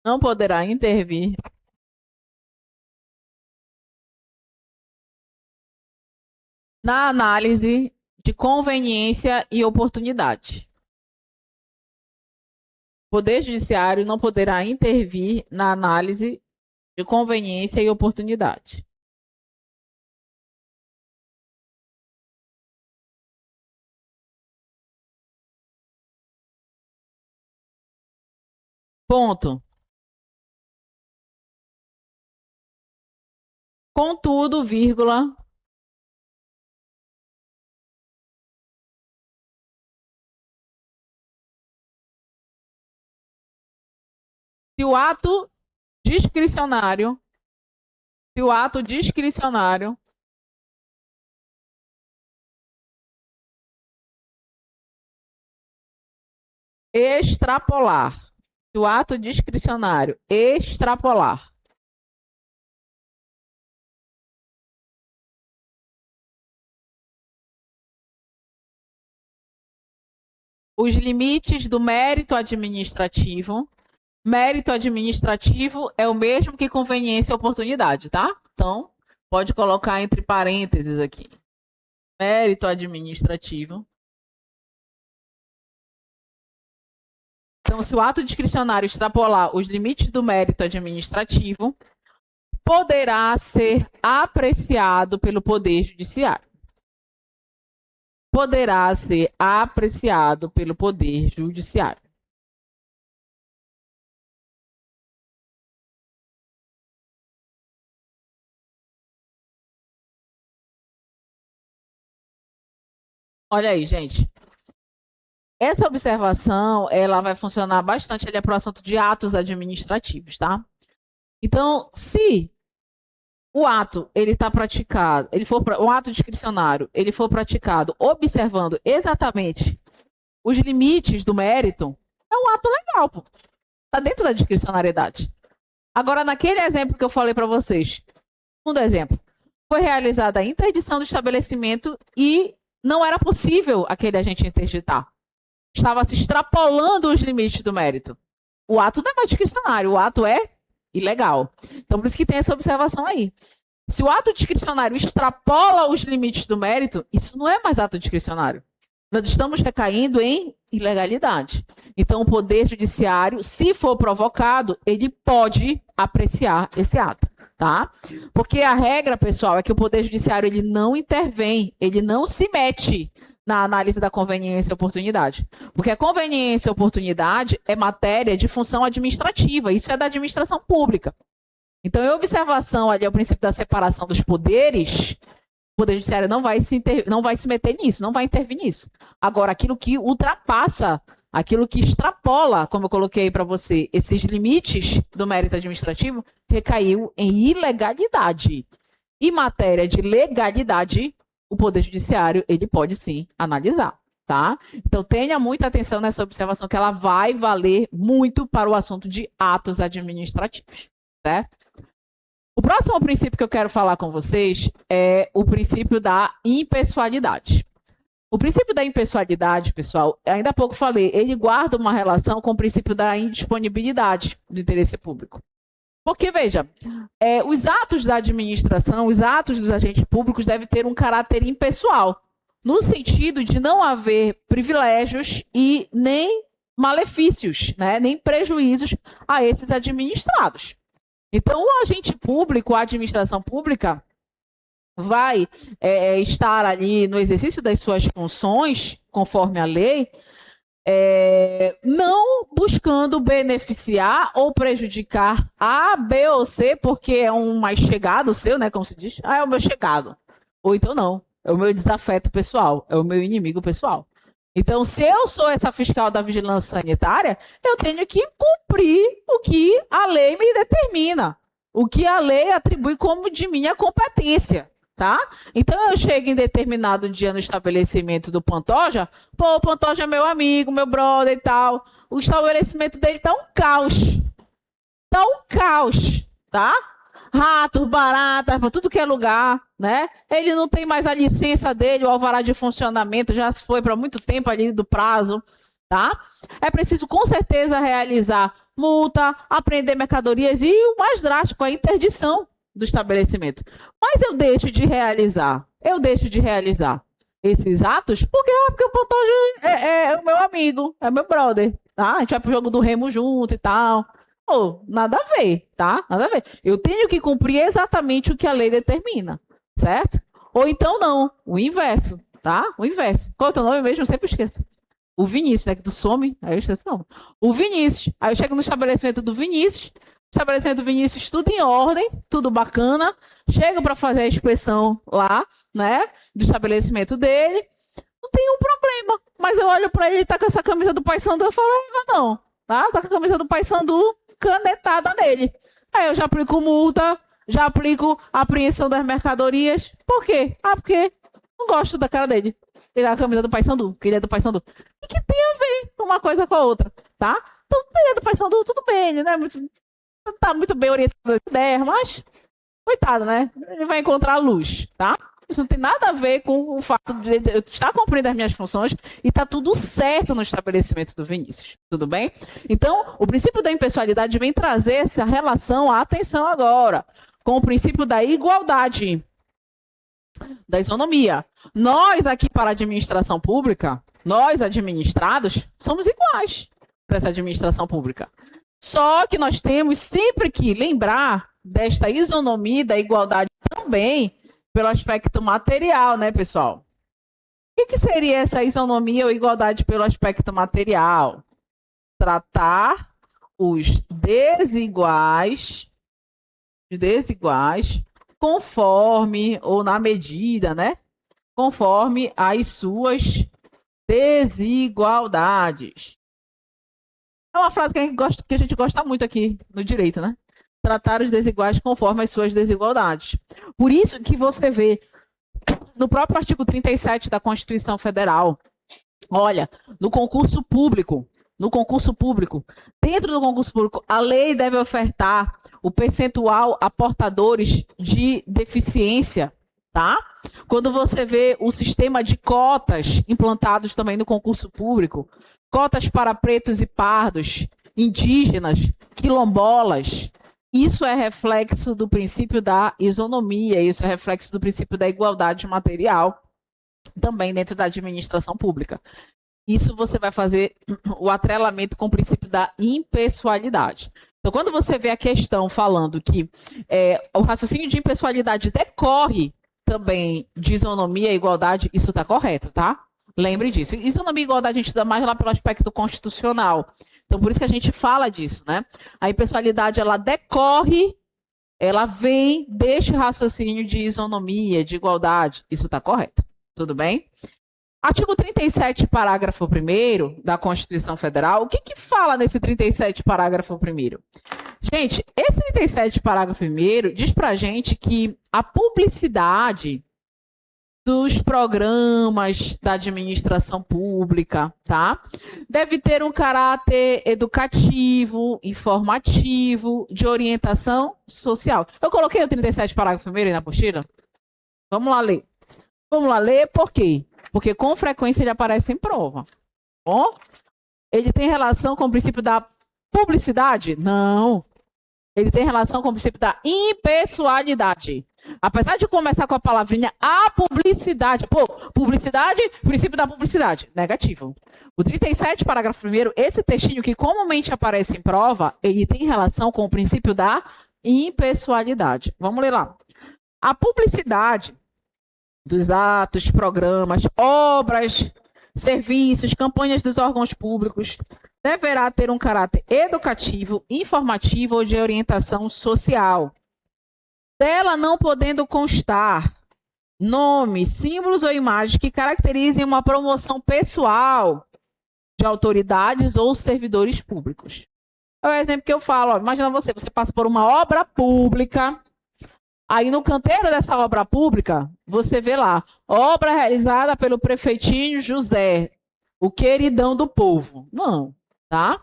não poderá intervir na análise de conveniência e oportunidade. O Poder Judiciário não poderá intervir na análise de conveniência e oportunidade. Ponto. Contudo, vírgula, se o ato discricionário, se o ato discricionário extrapolar, se o ato discricionário extrapolar os limites do mérito administrativo. Mérito administrativo é o mesmo que conveniência e oportunidade, tá? Então, pode colocar entre parênteses aqui. Mérito administrativo. Então, se o ato discricionário extrapolar os limites do mérito administrativo, poderá ser apreciado pelo Poder Judiciário. Poderá ser apreciado pelo Poder Judiciário. Olha aí, gente. Essa observação, ela vai funcionar bastante ali para o assunto de atos administrativos, tá? Então, se o ato ele está praticado, o ato discricionário, ele for praticado observando exatamente os limites do mérito, é um ato legal, pô. Tá dentro da discricionariedade. Agora, naquele exemplo que eu falei para vocês, segundo exemplo, foi realizada a interdição do estabelecimento e não era possível aquele agente interditar. Estava se extrapolando os limites do mérito. O ato não é mais discricionário, o ato é ilegal. Então, por isso que tem essa observação aí. Se o ato discricionário extrapola os limites do mérito, isso não é mais ato discricionário. Nós estamos recaindo em ilegalidade. Então, o Poder Judiciário, se for provocado, ele pode apreciar esse ato, tá? Porque a regra, pessoal, é que o Poder Judiciário ele não intervém, ele não se mete na análise da conveniência e oportunidade. Porque a conveniência e oportunidade é matéria de função administrativa, isso é da administração pública. Então, em observação ali ao princípio da separação dos poderes, o Poder Judiciário não vai se meter nisso, não vai intervir nisso. Agora, aquilo que ultrapassa, aquilo que extrapola, como eu coloquei para você, esses limites do mérito administrativo, recaiu em ilegalidade. Em matéria de legalidade, o Poder Judiciário ele pode sim analisar, tá? Então tenha muita atenção nessa observação que ela vai valer muito para o assunto de atos administrativos, certo? O próximo princípio que eu quero falar com vocês é o princípio da impessoalidade. O princípio da impessoalidade, pessoal, ainda há pouco falei, ele guarda uma relação com o princípio da indisponibilidade do interesse público. Porque, veja, os atos da administração, os atos dos agentes públicos devem ter um caráter impessoal, no sentido de não haver privilégios e nem malefícios, né, nem prejuízos a esses administrados. Então, o agente público, a administração pública, vai estar ali no exercício das suas funções, conforme a lei, não buscando beneficiar ou prejudicar A, B ou C, porque é um mais chegado seu, né? Como se diz. Ah, é o meu chegado. Ou então não. É o meu desafeto pessoal. É o meu inimigo pessoal. Então, se eu sou essa fiscal da vigilância sanitária, eu tenho que cumprir o que a lei me determina. O que a lei atribui como de minha competência. Tá? Então eu chego em determinado dia no estabelecimento do Pantoja, pô, o Pantoja é meu amigo, meu brother e tal. O estabelecimento dele tá um caos. Tá um caos, tá? Ratos, baratas, para tudo que é lugar, né? Ele não tem mais a licença dele, o alvará de funcionamento já se foi para muito tempo ali do prazo, tá? É preciso com certeza realizar multa, apreender mercadorias e o mais drástico, a interdição do estabelecimento. Mas eu deixo de realizar esses atos porque o Pantoja é o meu amigo, é meu brother, tá? A gente vai pro jogo do Remo junto e tal. Pô, nada a ver, tá? Nada a ver. Eu tenho que cumprir exatamente o que a lei determina, certo? Ou então não, o inverso, tá? O inverso. Qual é o teu nome mesmo? Eu sempre esqueço. O Vinícius, né? Que tu some, aí eu esqueço não. O Vinícius. Aí eu chego no estabelecimento do Vinícius, estabelecimento do Vinícius, tudo em ordem, tudo bacana. Chego para fazer a inspeção lá, né? Do estabelecimento dele. Não tem um problema. Mas eu olho para ele, tá com essa camisa do Paysandu, eu falo, não, tá? Tá com a camisa do Paysandu canetada nele. Aí eu já aplico multa, já aplico apreensão das mercadorias. Por quê? Ah, porque não gosto da cara dele. Ele é a camisa do Paysandu, que ele é do Paysandu. E que tem a ver uma coisa com a outra, tá? Então, ele é do Paysandu, tudo bem, ele não tá muito bem orientado nas ideias, mas coitado, né? Ele vai encontrar a luz, tá? Isso não tem nada a ver com o fato de eu estar cumprindo as minhas funções e tá tudo certo no estabelecimento do Vinícius, tudo bem? Então, o princípio da impessoalidade vem trazer essa relação, a atenção agora, com o princípio da igualdade, da isonomia. Nós aqui para a administração pública, nós administrados, somos iguais para essa administração pública. Só que nós temos sempre que lembrar desta isonomia, da igualdade também, pelo aspecto material, né, pessoal? O que seria essa isonomia ou igualdade pelo aspecto material? Tratar os desiguais conforme ou na medida, né? conforme as suas desigualdades. É uma frase que a gente gosta muito aqui no direito, né? Tratar os desiguais conforme as suas desigualdades. Por isso que você vê no próprio artigo 37 da Constituição Federal, olha, no concurso público, dentro do concurso público, a lei deve ofertar o percentual a portadores de deficiência, tá? Quando você vê o sistema de cotas implantados também no concurso público, cotas para pretos e pardos, indígenas, quilombolas, isso é reflexo do princípio da isonomia, isso é reflexo do princípio da igualdade material, também dentro da administração pública. Isso você vai fazer o atrelamento com o princípio da impessoalidade. Então, quando você vê a questão falando que o raciocínio de impessoalidade decorre também de isonomia e igualdade, isso está correto, tá? Lembre disso. Isonomia e igualdade a gente estuda mais lá pelo aspecto constitucional. Então, por isso que a gente fala disso, né? A impessoalidade, ela decorre, ela vem deste raciocínio de isonomia, de igualdade. Isso está correto. Tudo bem? Artigo 37, parágrafo 1º da Constituição Federal. O que fala nesse 37, parágrafo 1º? Gente, esse 37, parágrafo 1º diz pra gente que a publicidade dos programas da administração pública, tá? Deve ter um caráter educativo, informativo, de orientação social. Eu coloquei o 37, parágrafo 1º aí na apostila? Vamos lá ler. Vamos lá ler, por quê? Porque com frequência ele aparece em prova. Bom, ele tem relação com o princípio da publicidade? Não. Ele tem relação com o princípio da impessoalidade. Apesar de começar com a palavrinha a publicidade. Pô, publicidade, princípio da publicidade. Negativo. O 37, parágrafo 1º, esse textinho que comumente aparece em prova, ele tem relação com o princípio da impessoalidade. Vamos ler lá. A publicidade dos atos, programas, obras, serviços, campanhas dos órgãos públicos deverá ter um caráter educativo, informativo ou de orientação social. Dela não podendo constar nomes, símbolos ou imagens que caracterizem uma promoção pessoal de autoridades ou servidores públicos. É o exemplo que eu falo. Ó, imagina você passa por uma obra pública. Aí no canteiro dessa obra pública, você vê lá, obra realizada pelo prefeitinho José, o queridão do povo. Não, tá?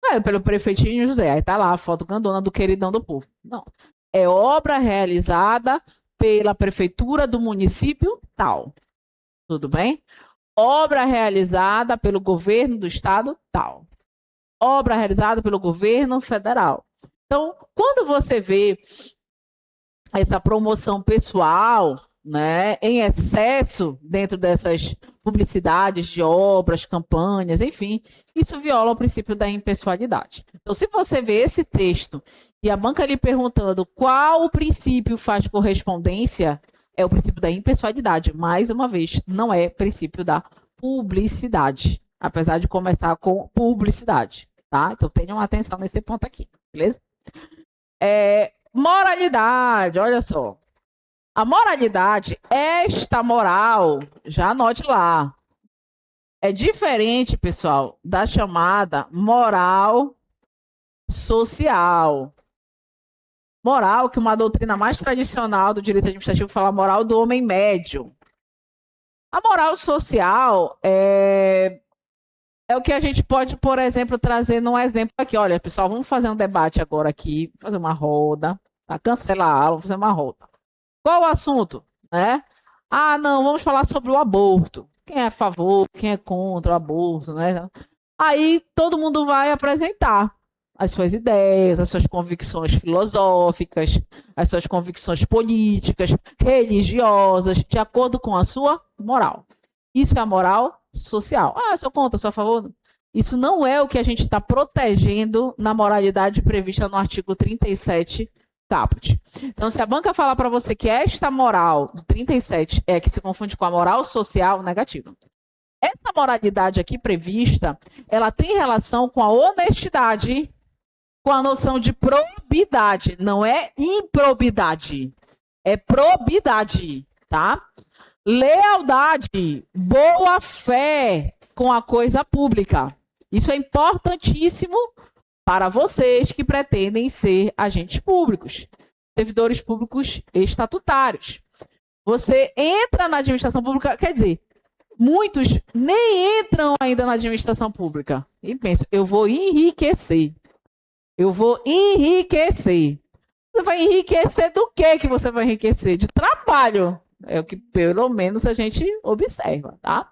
Não é pelo prefeitinho José, aí tá lá a foto grandona do queridão do povo. Não, é obra realizada pela prefeitura do município tal. Tudo bem? Obra realizada pelo governo do estado tal. Obra realizada pelo governo federal. Então, quando você vê essa promoção pessoal, né, em excesso dentro dessas publicidades de obras, campanhas, enfim, isso viola o princípio da impessoalidade. Então, se você vê esse texto e a banca lhe perguntando qual o princípio faz correspondência, é o princípio da impessoalidade. Mais uma vez, não é princípio da publicidade, apesar de começar com publicidade, tá? Então, tenham atenção nesse ponto aqui, beleza? Moralidade, olha só. A moralidade, esta moral, já anote lá, é diferente, pessoal, da chamada moral social. Moral, que uma doutrina mais tradicional do direito administrativo fala moral do homem médio. A moral social é o que a gente pode, por exemplo, trazer num exemplo aqui. Olha, pessoal, vamos fazer um debate agora aqui, fazer uma roda, tá? Cancela a aula, vamos fazer uma roda. Qual o assunto, né? Ah, não, vamos falar sobre o aborto. Quem é a favor, quem é contra o aborto, né? Aí todo mundo vai apresentar as suas ideias, as suas convicções filosóficas, as suas convicções políticas, religiosas, de acordo com a sua moral. Isso é a moral social. Ah, sou contra, sou a favor. Isso não é o que a gente está protegendo na moralidade prevista no artigo 37, caput. Então, se a banca falar para você que esta moral do 37 é que se confunde com a moral social, negativo. Essa moralidade aqui prevista, ela tem relação com a honestidade, com a noção de probidade. Não é improbidade, é probidade, tá? Lealdade, boa fé com a coisa pública. Isso é importantíssimo para vocês que pretendem ser agentes públicos, servidores públicos estatutários. Você entra na administração pública, quer dizer, muitos nem entram ainda na administração pública e pensam, eu vou enriquecer. Eu vou enriquecer. Você vai enriquecer do que você vai enriquecer? De trabalho. É o que pelo menos a gente observa, tá?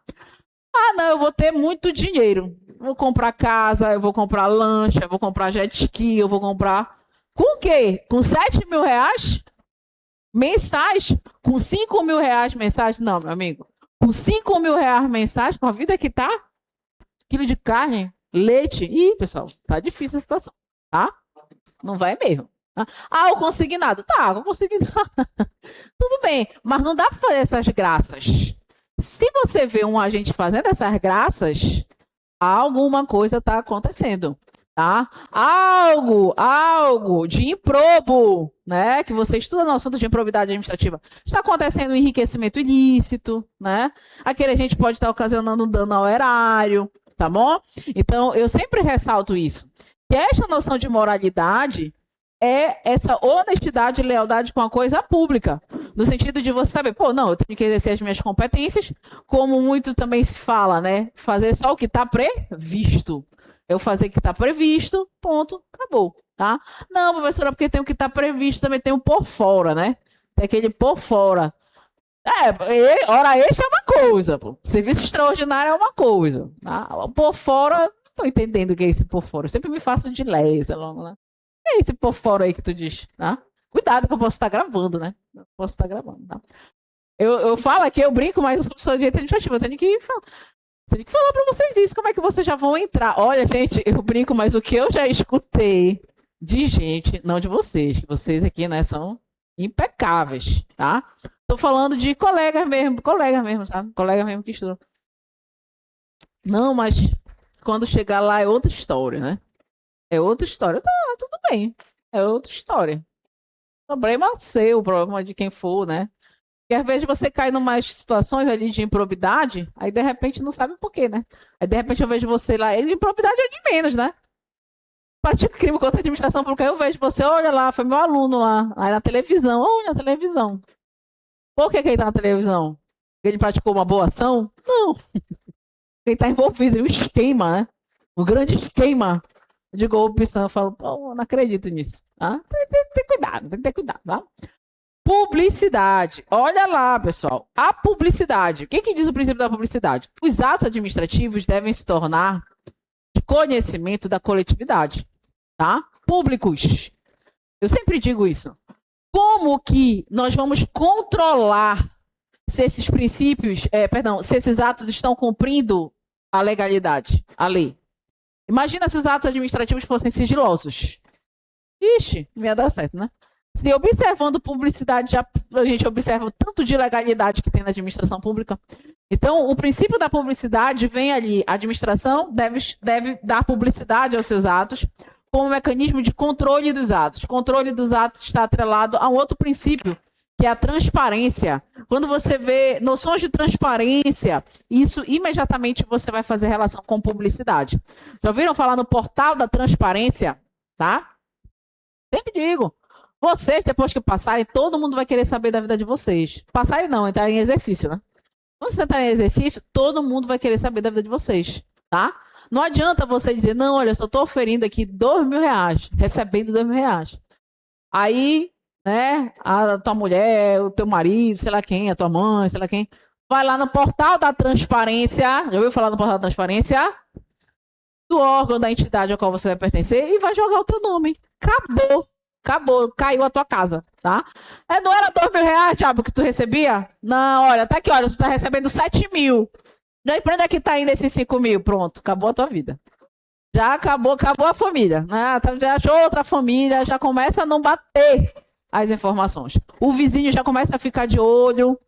Ah, não, eu vou ter muito dinheiro. Vou comprar casa, eu vou comprar lancha, eu vou comprar jet ski, eu vou comprar... Com o quê? Com 7 mil reais mensais? Com 5 mil reais mensais? Não, meu amigo. Com 5 mil reais mensais, com a vida que tá, quilo de carne, leite... Ih, pessoal, tá difícil a situação, tá? Não vai mesmo. Ah, o consignado. Tá, o consignado. Tudo bem, mas não dá para fazer essas graças. Se você vê um agente fazendo essas graças, alguma coisa está acontecendo, tá? Algo de improbo, né? Que você estuda no assunto de improbidade administrativa. Está acontecendo um enriquecimento ilícito, né? Aquele agente pode estar ocasionando um dano ao erário, tá bom? Então, eu sempre ressalto isso. Que esta noção de moralidade é essa honestidade e lealdade com a coisa pública. No sentido de você saber, pô, não, eu tenho que exercer as minhas competências, como muito também se fala, né? Fazer só o que está previsto. Eu fazer o que está previsto, ponto, acabou, tá? Não, professora, porque tem o que está previsto, também tem o por fora, né? Tem aquele por fora. Hora extra é uma coisa, pô. Serviço extraordinário é uma coisa. Tá? Por fora, não estou entendendo o que é esse por fora. Eu sempre me faço de lesa, né? É esse por fora aí que tu diz, tá? Cuidado que eu posso estar gravando, né? Eu posso estar gravando, tá? Eu falo aqui, eu brinco, mas eu sou professor de direito administrativo, eu tenho que falar para vocês isso, como é que vocês já vão entrar. Olha, gente, eu brinco, mas o que eu já escutei de gente, não de vocês, que vocês aqui, né, são impecáveis, tá? Tô falando de colegas mesmo, sabe? Colegas mesmo que estudam. Não, mas quando chegar lá é outra história, né? É outra história. Tá, tudo bem. É outra história. Problema seu, problema de quem for, né? Porque às vezes você cai em umas situações ali de improbidade, aí de repente não sabe por quê, né? Aí de repente eu vejo você lá, e improbidade é de menos, né? Pratica crime contra a administração pública, eu vejo você, olha lá, foi meu aluno lá, aí na televisão, olha na televisão. Por que ele tá na televisão? Ele praticou uma boa ação? Não. Ele tá envolvido em um esquema, né? Um grande esquema de corrupção. Eu falo, pô, não acredito nisso. Tá? Tem que ter cuidado, tá? Publicidade. Olha lá, pessoal. A publicidade. O que diz o princípio da publicidade? Os atos administrativos devem se tornar de conhecimento da coletividade, tá? Públicos. Eu sempre digo isso. Como que nós vamos controlar se esses princípios, se esses atos estão cumprindo a legalidade, a lei? Imagina se os atos administrativos fossem sigilosos. Ixi, não ia dar certo, né? Se observando publicidade, a gente observa o tanto de ilegalidade que tem na administração pública. Então, o princípio da publicidade vem ali. A administração deve dar publicidade aos seus atos como mecanismo de controle dos atos. O controle dos atos está atrelado a um outro princípio, que é a transparência. Quando você vê noções de transparência, isso imediatamente você vai fazer relação com publicidade. Já ouviram falar no portal da transparência? Tá? Sempre digo. Vocês, depois que passarem, todo mundo vai querer saber da vida de vocês. Passarem não, entrar em exercício, né? Quando você entrar em exercício, todo mundo vai querer saber da vida de vocês, tá? Não adianta você dizer, não, olha, eu só tô oferindo aqui R$2.000, recebendo R$2.000. Aí, né, a tua mulher, o teu marido, sei lá quem, a tua mãe, sei lá quem, vai lá no portal da transparência, já ouviu falar no portal da transparência? Do órgão, da entidade ao qual você vai pertencer e vai jogar o teu nome. Acabou, caiu a tua casa, tá? Não era R$2.000, Thiago, que tu recebia? Não, olha, tá aqui, olha, tu tá recebendo 7 mil. E aí, pra onde é que tá indo esses 5 mil? Pronto, acabou a tua vida. Já acabou a família, né? Já achou outra família, já começa a não bater as informações. O vizinho já começa a ficar de olho.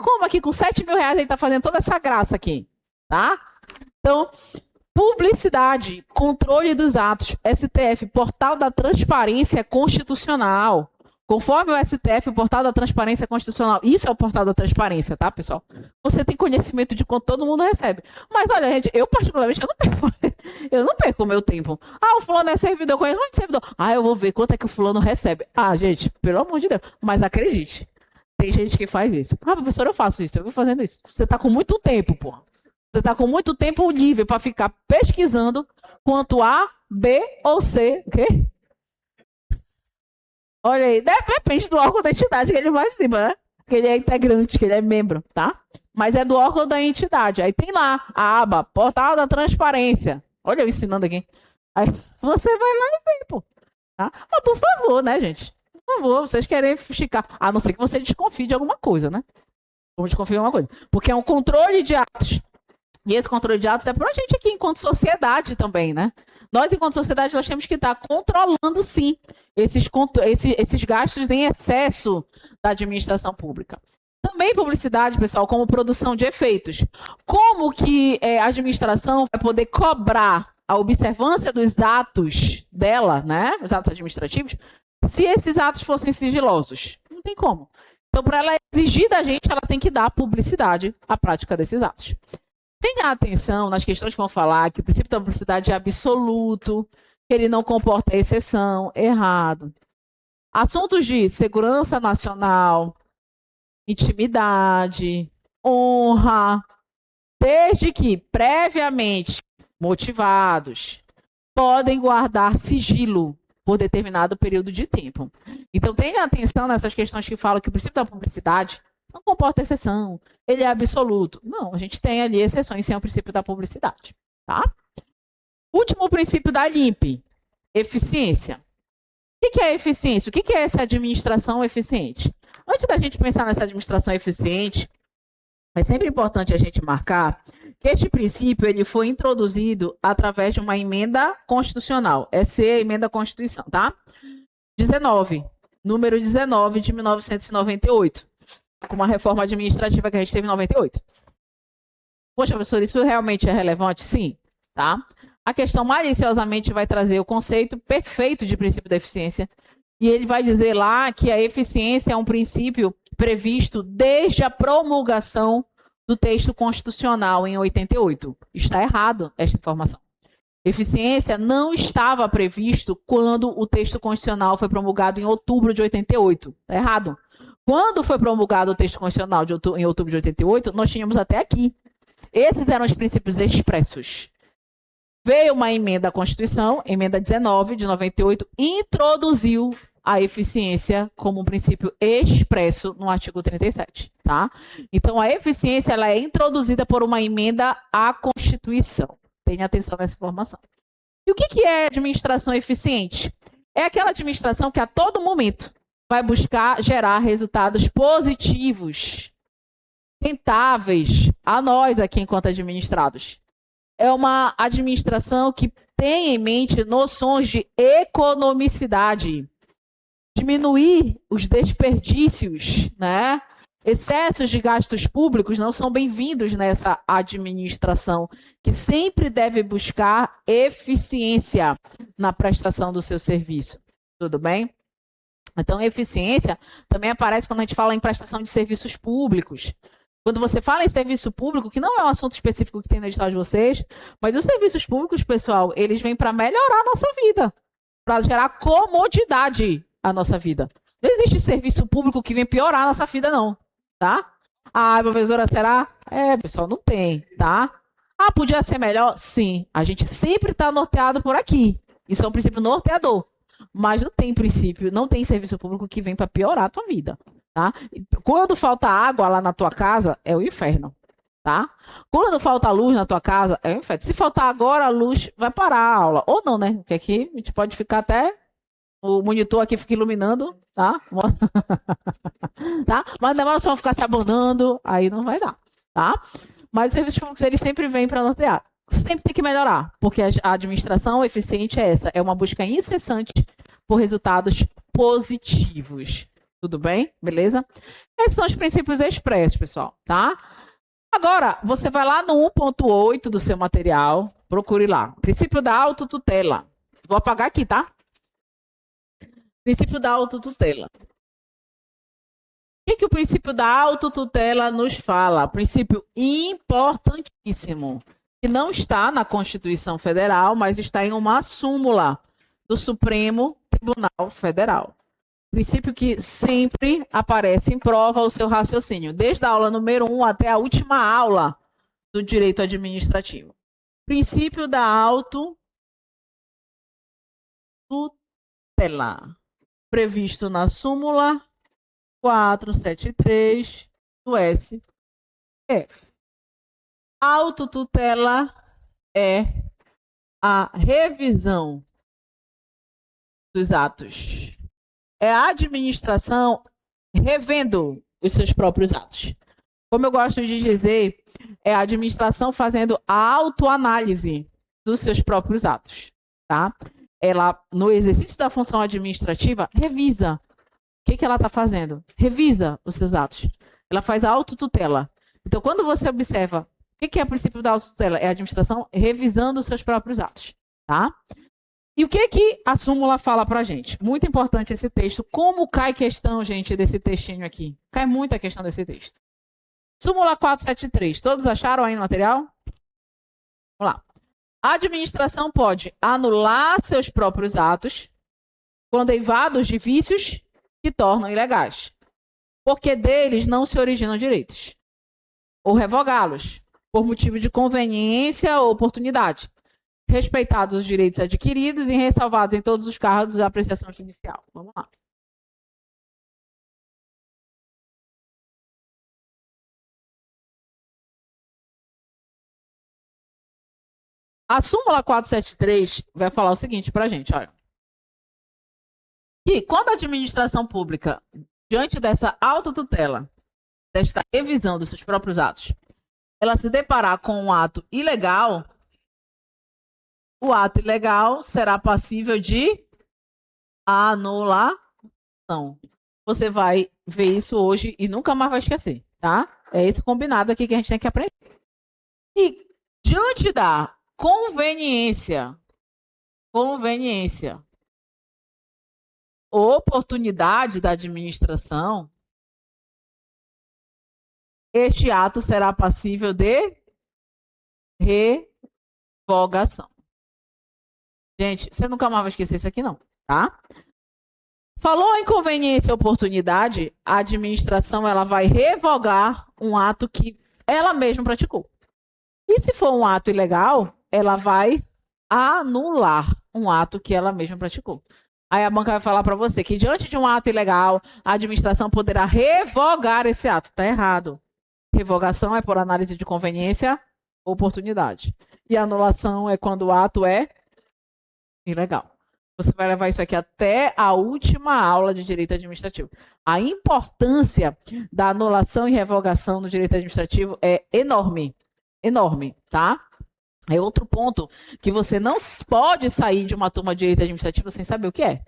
Como aqui com R$7.000 ele tá fazendo toda essa graça aqui, tá? Então, publicidade, controle dos atos, STF, portal da transparência constitucional. Conforme o STF, o portal da transparência constitucional. Isso é o portal da transparência, tá, pessoal? Você tem conhecimento de quanto todo mundo recebe. Mas, olha, gente, eu particularmente, eu não perco o meu tempo. Ah, o fulano é servidor, eu conheço muito servidor. Ah, eu vou ver quanto é que o fulano recebe. Ah, gente, pelo amor de Deus. Mas acredite, tem gente que faz isso. Ah, professor, eu faço isso, eu vou fazendo isso. Você tá com muito tempo, pô. Você tá com muito tempo livre para ficar pesquisando quanto A, B ou C. O quê? Olha aí, depende do órgão da entidade que ele participa, né? Que ele é integrante, que ele é membro, tá? Mas é do órgão da entidade. Aí tem lá a aba, portal da transparência. Olha eu ensinando aqui. Aí você vai lá e vê, pô. Tá? Mas por favor, né, gente? Por favor, vocês querem esticar. A não ser que você desconfie de alguma coisa, né? Vamos desconfiar de alguma coisa. Porque é um controle de atos. E esse controle de atos é pra gente aqui, enquanto sociedade também, né? Nós, enquanto sociedade, nós temos que estar controlando, sim, esses gastos em excesso da administração pública. Também publicidade, pessoal, como produção de efeitos. Como que a administração vai poder cobrar a observância dos atos dela, né? Os atos administrativos, se esses atos fossem sigilosos? Não tem como. Então, para ela exigir da gente, ela tem que dar publicidade à prática desses atos. Tenha atenção nas questões que vão falar que o princípio da publicidade é absoluto, que ele não comporta exceção, errado. Assuntos de segurança nacional, intimidade, honra, desde que previamente motivados, podem guardar sigilo por determinado período de tempo. Então, tenha atenção nessas questões que falam que o princípio da publicidade não comporta exceção, ele é absoluto. Não, a gente tem ali exceções sem o princípio da publicidade, tá? Último princípio da LIMP, eficiência. O que é eficiência? O que é essa administração eficiente? Antes da gente pensar nessa administração eficiente, é sempre importante a gente marcar que este princípio ele foi introduzido através de uma emenda constitucional. Essa é a emenda à Constituição, tá? 19, número 19 de 1998. Com uma reforma administrativa que a gente teve em 98. Poxa, professor, isso realmente é relevante? Sim, tá? A questão maliciosamente vai trazer o conceito perfeito de princípio da eficiência e ele vai dizer lá que a eficiência é um princípio previsto desde a promulgação do texto constitucional em 88. Está errado esta informação. Eficiência não estava previsto quando o texto constitucional foi promulgado em outubro de 88. Está errado. Quando foi promulgado o texto constitucional em outubro de 88, nós tínhamos até aqui. Esses eram os princípios expressos. Veio uma emenda à Constituição, emenda 19 de 98, introduziu a eficiência como um princípio expresso no artigo 37, tá? Então, a eficiência ela é introduzida por uma emenda à Constituição. Tenha atenção nessa informação. E o que é administração eficiente? É aquela administração que a todo momento vai buscar gerar resultados positivos, rentáveis a nós aqui enquanto administrados. É uma administração que tem em mente noções de economicidade, diminuir os desperdícios, né? Excessos de gastos públicos não são bem-vindos nessa administração, que sempre deve buscar eficiência na prestação do seu serviço. Tudo bem? Então, eficiência também aparece quando a gente fala em prestação de serviços públicos. Quando você fala em serviço público, que não é um assunto específico que tem no edital de vocês, mas os serviços públicos, pessoal, eles vêm para melhorar a nossa vida, para gerar comodidade à nossa vida. Não existe serviço público que vem piorar a nossa vida, não, tá? Ah, professora, será? Pessoal, não tem, tá? Ah, podia ser melhor? Sim. A gente sempre está norteado por aqui. Isso é um princípio norteador. Mas não tem princípio, não tem serviço público que vem para piorar a tua vida, tá? Quando falta água lá na tua casa, é o inferno, tá? Quando falta luz na tua casa, é o inferno. Se faltar agora, a luz vai parar a aula. Ou não, né? Porque aqui a gente pode ficar até... O monitor aqui fica iluminando, tá? Tá? Mas demora só ficar se abonando, aí não vai dar, tá? Mas os serviços públicos, eles sempre vêm para nortear. Sempre tem que melhorar, porque a administração eficiente é essa, é uma busca incessante por resultados positivos. Tudo bem? Beleza? Esses são os princípios expressos, pessoal, tá? Agora, você vai lá no 1.8 do seu material, procure lá. Princípio da autotutela. Vou apagar aqui, tá? Princípio da autotutela. que o princípio da autotutela nos fala? Princípio importantíssimo, que não está na Constituição Federal, mas está em uma súmula do Supremo Tribunal Federal. Princípio que sempre aparece em prova o seu raciocínio, desde a aula número 1 até a última aula do direito administrativo. Princípio da autotutela, previsto na súmula 473 do STF. Autotutela é a revisão dos atos. É a administração revendo os seus próprios atos. Como eu gosto de dizer, é a administração fazendo a autoanálise dos seus próprios atos, tá? Ela, no exercício da função administrativa, revisa. O que ela está fazendo? Revisa os seus atos. Ela faz a autotutela. Então, quando você observa o que é o princípio da autotutela? É a administração revisando os seus próprios atos, tá? E o que a súmula fala pra gente? Muito importante esse texto. Como cai questão, gente, desse textinho aqui? Cai muita questão desse texto. Súmula 473. Todos acharam aí no material? Vamos lá. A administração pode anular seus próprios atos quando eivados de vícios que tornam ilegais, porque deles não se originam direitos, ou revogá-los por motivo de conveniência ou oportunidade, respeitados os direitos adquiridos e ressalvados em todos os cargos da apreciação judicial. Vamos lá. A súmula 473 vai falar o seguinte para a gente, olha. Que quando a administração pública, diante dessa autotutela, desta revisão dos seus próprios atos, ela se deparar com um ato ilegal, o ato ilegal será passível de anulação. Você vai ver isso hoje e nunca mais vai esquecer, tá? É esse combinado aqui que a gente tem que aprender. E diante da conveniência, oportunidade da administração, este ato será passível de revogação. Gente, você nunca mais vai esquecer isso aqui não, tá? Falou em conveniência e oportunidade, a administração ela vai revogar um ato que ela mesma praticou. E se for um ato ilegal, ela vai anular um ato que ela mesma praticou. Aí a banca vai falar para você que diante de um ato ilegal, a administração poderá revogar esse ato. Tá errado. Revogação é por análise de conveniência, oportunidade. E anulação é quando o ato é ilegal. Você vai levar isso aqui até a última aula de direito administrativo. A importância da anulação e revogação no direito administrativo é enorme. Enorme, tá? É outro ponto que você não pode sair de uma turma de direito administrativo sem saber o que é.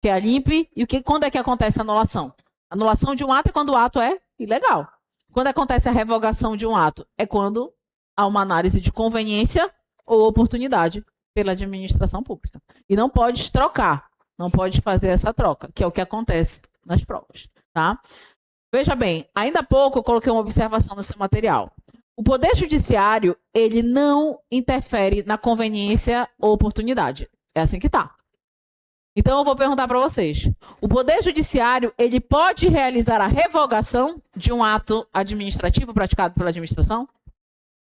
Que é a limpe e quando é que acontece a anulação? A anulação de um ato é quando o ato é ilegal. Quando acontece a revogação de um ato é quando há uma análise de conveniência ou oportunidade pela administração pública. E não pode trocar, não pode fazer essa troca, que é o que acontece nas provas, tá? Veja bem, ainda há pouco eu coloquei uma observação no seu material. O Poder Judiciário, ele não interfere na conveniência ou oportunidade. É assim que tá. Então, eu vou perguntar para vocês. O Poder Judiciário, ele pode realizar a revogação de um ato administrativo praticado pela administração?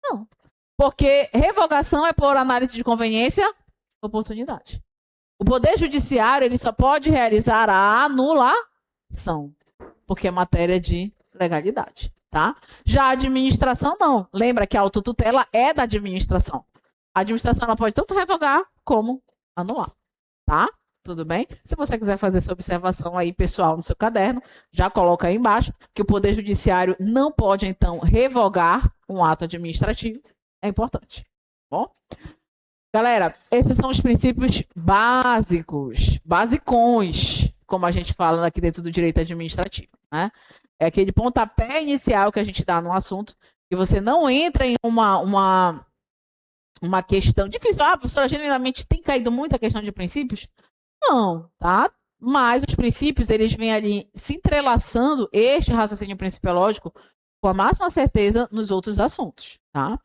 Não. Porque revogação é por análise de conveniência e oportunidade. O Poder Judiciário, ele só pode realizar a anulação, porque é matéria de legalidade. Tá? Já a administração não. Lembra que a autotutela é da administração. A administração ela pode tanto revogar como anular. Tá? Tudo bem? Se você quiser fazer essa observação aí pessoal no seu caderno, já coloca aí embaixo que o Poder Judiciário não pode, então, revogar um ato administrativo. É importante. Bom? Galera, esses são os princípios básicos, basicões, como a gente fala aqui dentro do direito administrativo, né? É aquele pontapé inicial que a gente dá no assunto, que você não entra em uma questão difícil. Ah, professora, genuinamente tem caído muita questão de princípios? Não, tá? Mas os princípios, eles vêm ali se entrelaçando este raciocínio principiológico com a máxima certeza nos outros assuntos, tá?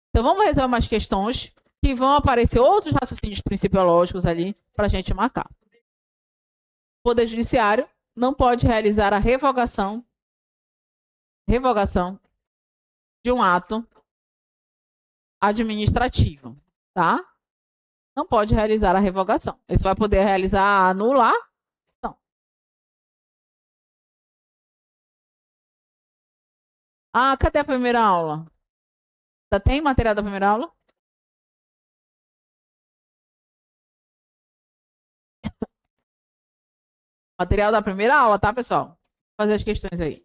Então vamos resolver umas questões que vão aparecer outros raciocínios principiológicos ali para a gente marcar. O Poder Judiciário não pode realizar a revogação de um ato administrativo, tá? Não pode realizar a revogação. Ele vai poder realizar a anular. Não. Ah, cadê a primeira aula? Já tem material da primeira aula? Material da primeira aula, tá, pessoal? Vou fazer as questões aí.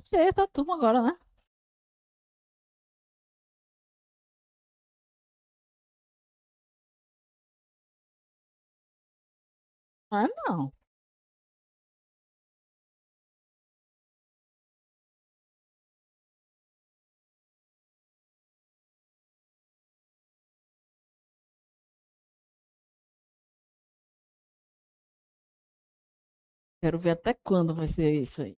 cheia essa turma agora, né? Não é não. Quero ver até quando vai ser isso aí.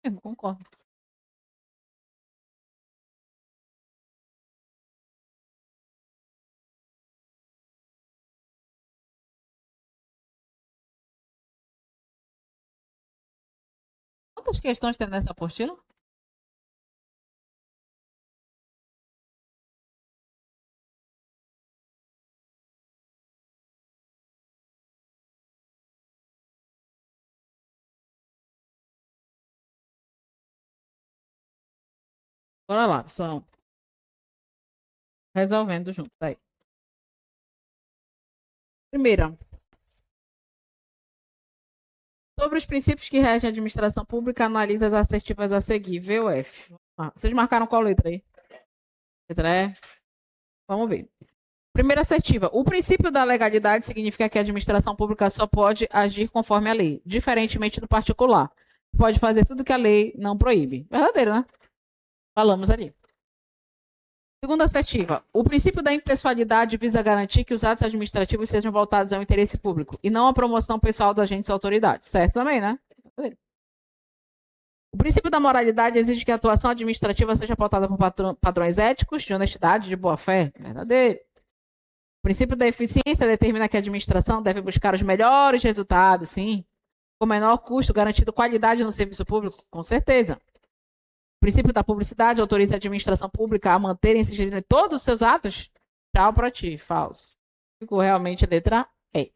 Eu concordo. Quantas questões tem nessa apostila? Bora lá, pessoal. Resolvendo junto. Aí. Primeira, sobre os princípios que regem a administração pública, analisa as assertivas a seguir. V ou F? Ah, vocês marcaram qual letra aí? Letra E? Vamos ver. Primeira assertiva. O princípio da legalidade significa que a administração pública só pode agir conforme a lei, diferentemente do particular. Pode fazer tudo que a lei não proíbe. Verdadeiro, né? Falamos ali. Segunda assertiva. O princípio da impessoalidade visa garantir que os atos administrativos sejam voltados ao interesse público e não à promoção pessoal dos agentes e autoridades. Certo também, né? O princípio da moralidade exige que a atuação administrativa seja pautada por padrões éticos, de honestidade, de boa-fé. Verdadeiro. O princípio da eficiência determina que a administração deve buscar os melhores resultados, sim, com menor custo, garantindo qualidade no serviço público, com certeza. O princípio da publicidade autoriza a administração pública a manterem sigilo em todos os seus atos? Tchau pra ti, falso. Ficou realmente a letra E.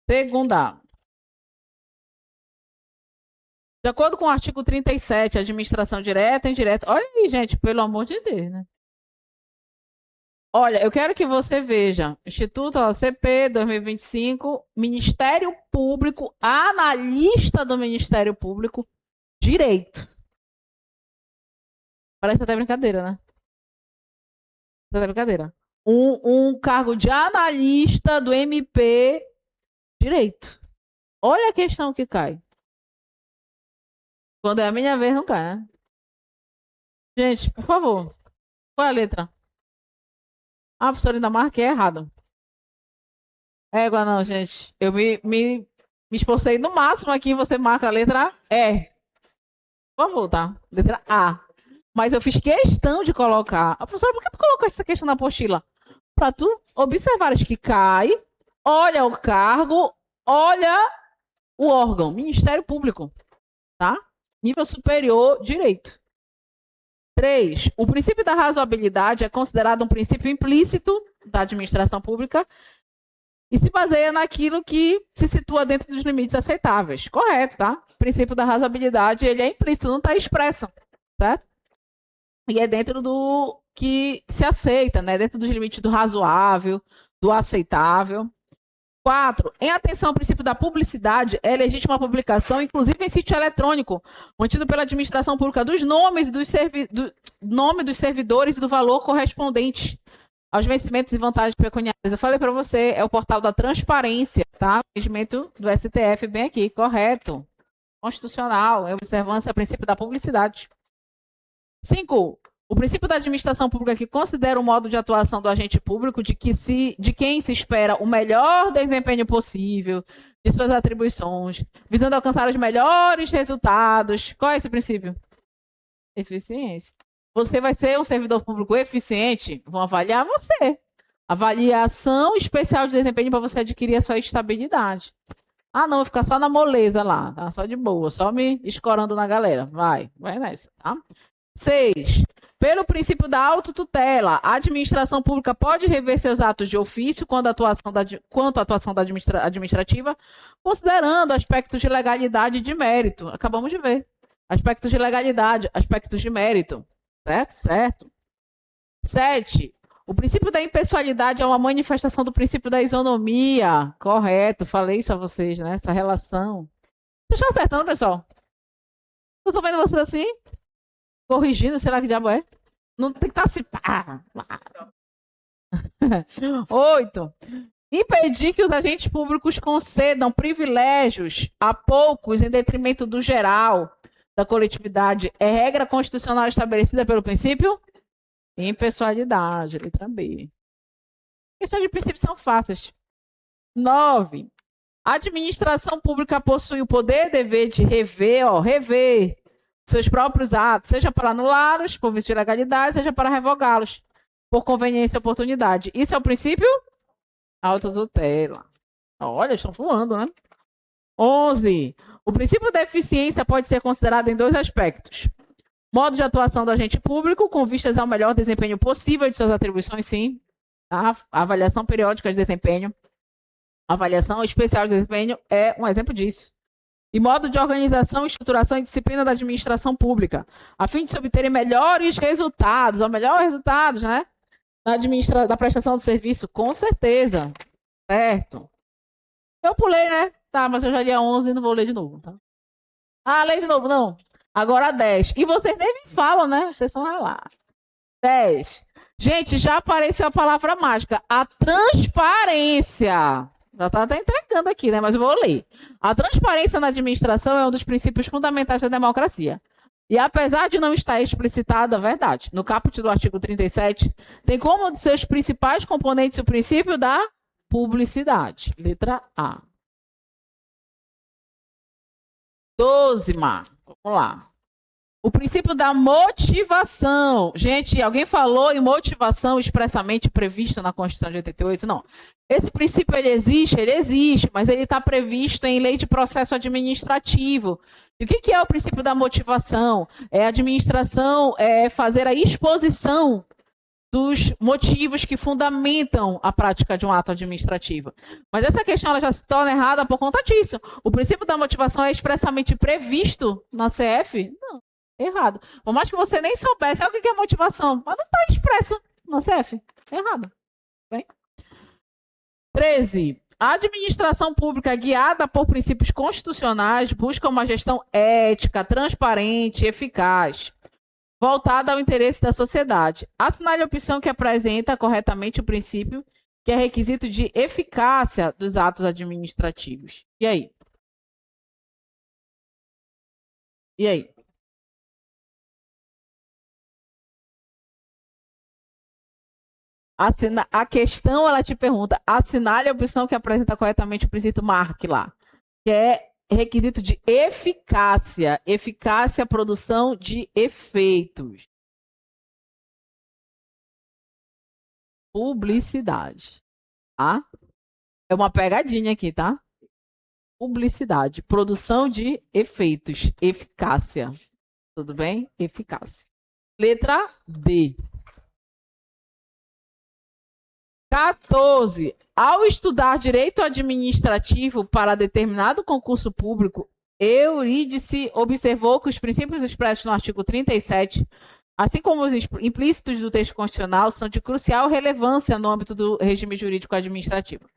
Segunda. De acordo com o artigo 37, administração direta e indireta. Olha aí, gente, pelo amor de Deus, né? Olha, eu quero que você veja. Instituto OCP 2025, Ministério Público, analista do Ministério Público, direito. Parece até brincadeira, né? Parece até brincadeira. Um cargo de analista do MP, direito. Olha a questão que cai. Quando é a minha vez, não cai, né? Gente, por favor. Qual é a letra? Ah, a professora ainda marca é errado. Égua não, gente. Eu me esforcei no máximo aqui. Você marca a letra E. Por favor, tá? Letra A. Mas eu fiz questão de colocar. A professora, por que tu colocou essa questão na apostila? Pra tu observares que cai, olha o cargo, olha o órgão, Ministério Público, tá? Nível superior, direito. 3. O princípio da razoabilidade é considerado um princípio implícito da administração pública e se baseia naquilo que se situa dentro dos limites aceitáveis. Correto, tá? O princípio da razoabilidade, ele é implícito, não está expresso, certo? E é dentro do que se aceita, né? Dentro dos limites do razoável, do aceitável. 4. Em atenção ao princípio da publicidade, é legítima a publicação, inclusive em sítio eletrônico, mantido pela administração pública, dos nomes do nome dos servidores e do valor correspondente aos vencimentos e vantagens pecuniárias. Eu falei para você, é o portal da transparência, tá? Regimento do STF, bem aqui, correto. Constitucional, em observância ao princípio da publicidade. 5. O princípio da administração pública que considera o modo de atuação do agente público de quem se espera o melhor desempenho possível de suas atribuições, visando alcançar os melhores resultados. Qual é esse princípio? Eficiência. Você vai ser um servidor público eficiente? Vão avaliar você. Avaliação especial de desempenho para você adquirir a sua estabilidade. Ah, não, vou ficar só na moleza lá, tá? Só de boa, só me escorando na galera. Vai nessa, tá? 6. Pelo princípio da autotutela, a administração pública pode rever seus atos de ofício quanto à atuação da administrativa, considerando aspectos de legalidade e de mérito. Acabamos de ver. Aspectos de legalidade, aspectos de mérito. Certo? Certo. 7. O princípio da impessoalidade é uma manifestação do princípio da isonomia. Correto, falei isso a vocês, né? Essa relação. Vocês estão acertando, pessoal? Eu estou vendo vocês assim? Corrigindo, será que diabo é? Não tem que estar assim. 8. Impedir que os agentes públicos concedam privilégios a poucos em detrimento do geral da coletividade é regra constitucional estabelecida pelo princípio? Impessoalidade, letra B. Questões de princípio são fáceis. 9. A administração pública possui o poder e dever de rever seus próprios atos, seja para anulá-los por vício de ilegalidade, seja para revogá-los por conveniência e oportunidade. Isso é o princípio? Autotutela. Olha, estão voando, né? 11. O princípio da eficiência pode ser considerado em 2 aspectos. Modo de atuação do agente público, com vistas ao melhor desempenho possível de suas atribuições, sim. A avaliação periódica de desempenho. A avaliação especial de desempenho é um exemplo disso. E modo de organização, estruturação e disciplina da administração pública, a fim de se obterem melhores resultados, ou melhores resultados, né? Da prestação do serviço, com certeza. Certo. Eu pulei, né? Tá, mas eu já li a 11 e não vou ler de novo, tá? Ah, lê de novo, não. Agora a 10. E vocês nem me falam, né? Vocês são relaxados. 10. Gente, já apareceu a palavra mágica. A transparência. Já tá até entregando aqui, né? Mas eu vou ler. A transparência na administração é um dos princípios fundamentais da democracia. E apesar de não estar explicitada, verdade, no caput do artigo 37, tem como um de seus principais componentes o princípio da publicidade. Letra A. 12, Mar. Vamos lá. O princípio da motivação. Gente, alguém falou em motivação expressamente prevista na Constituição de 88? Não. Esse princípio, ele existe, mas ele está previsto em lei de processo administrativo. E o que é o princípio da motivação? É a administração fazer a exposição dos motivos que fundamentam a prática de um ato administrativo. Mas essa questão ela já se torna errada por conta disso. O princípio da motivação é expressamente previsto na CF? Não, errado. Por mais que você nem soubesse o que é motivação, mas não está expresso na CF. Errado. Bem? 13. A administração pública guiada por princípios constitucionais busca uma gestão ética, transparente e eficaz, voltada ao interesse da sociedade. Assinale a opção que apresenta corretamente o princípio, que é requisito de eficácia dos atos administrativos. E aí? E aí? A questão, ela te pergunta, assinale a opção que apresenta corretamente o princípio, marque lá, que é requisito de eficácia. Eficácia, produção de efeitos. Publicidade. Tá? É uma pegadinha aqui, tá? Publicidade. Produção de efeitos. Eficácia. Tudo bem? Eficácia. Letra D. 14. Ao estudar direito administrativo para determinado concurso público, Eurídice observou que os princípios expressos no artigo 37, assim como os implícitos do texto constitucional, são de crucial relevância no âmbito do regime jurídico administrativo.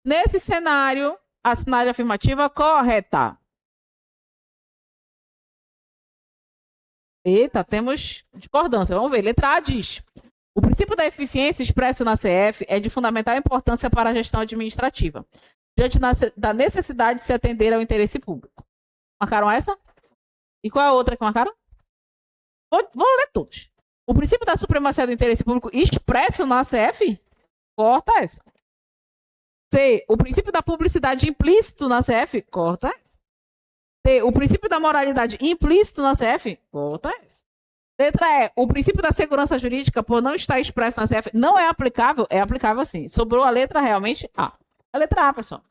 Nesse cenário, assinale a afirmativa correta. Eita, temos discordância. Vamos ver. Letra A diz: o princípio da eficiência expresso na CF é de fundamental importância para a gestão administrativa, diante da necessidade de se atender ao interesse público. Marcaram essa? E qual é a outra que marcaram? Vou ler todos. O princípio da supremacia do interesse público expresso na CF? Corta essa. C. O princípio da publicidade implícito na CF? Corta essa. D. O princípio da moralidade implícito na CF? Corta essa. Letra E. O princípio da segurança jurídica, por não estar expresso na CF, não é aplicável? É aplicável sim. Sobrou a letra realmente A. A letra A, pessoal.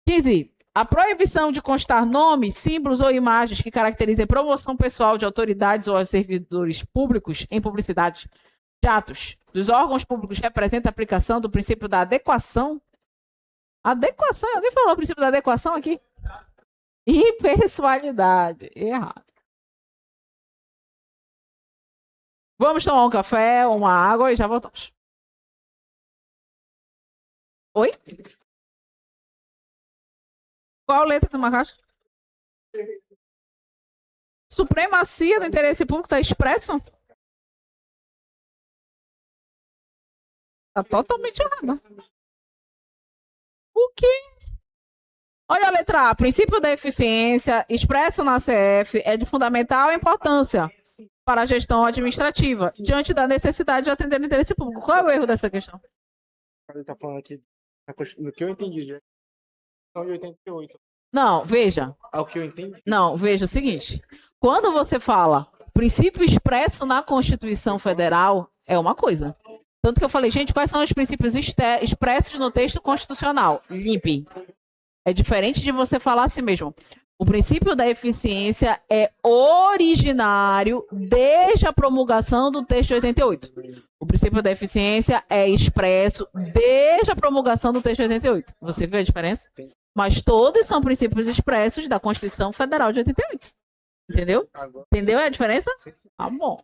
15. A proibição de constar nomes, símbolos ou imagens que caracterizem promoção pessoal de autoridades ou servidores públicos em publicidade de atos dos órgãos públicos representa a aplicação do princípio da adequação. Adequação? Alguém falou o princípio da adequação aqui? Impessoalidade. Errado. Vamos tomar um café, uma água e já voltamos. Oi? Qual letra do Macaxo? Supremacia do interesse público está expresso? Está totalmente errado. O quê? Olha a letra A. Princípio da eficiência expresso na CF é de fundamental importância para a gestão administrativa, diante da necessidade de atender o interesse público. Qual é o erro dessa questão? Ele está falando aqui, no que eu entendi, já. De 88. Não, veja. Ao que eu entendi. Não, veja o seguinte. Quando você fala princípio expresso na Constituição Federal, é uma coisa. Tanto que eu falei, gente, quais são os princípios expressos no texto constitucional? Limpe. É diferente de você falar assim mesmo. O princípio da eficiência é originário desde a promulgação do texto de 88. O princípio da eficiência é expresso desde a promulgação do texto de 88. Você viu a diferença? Sim. Mas todos são princípios expressos da Constituição Federal de 88. Entendeu? Entendeu a diferença? Tá bom.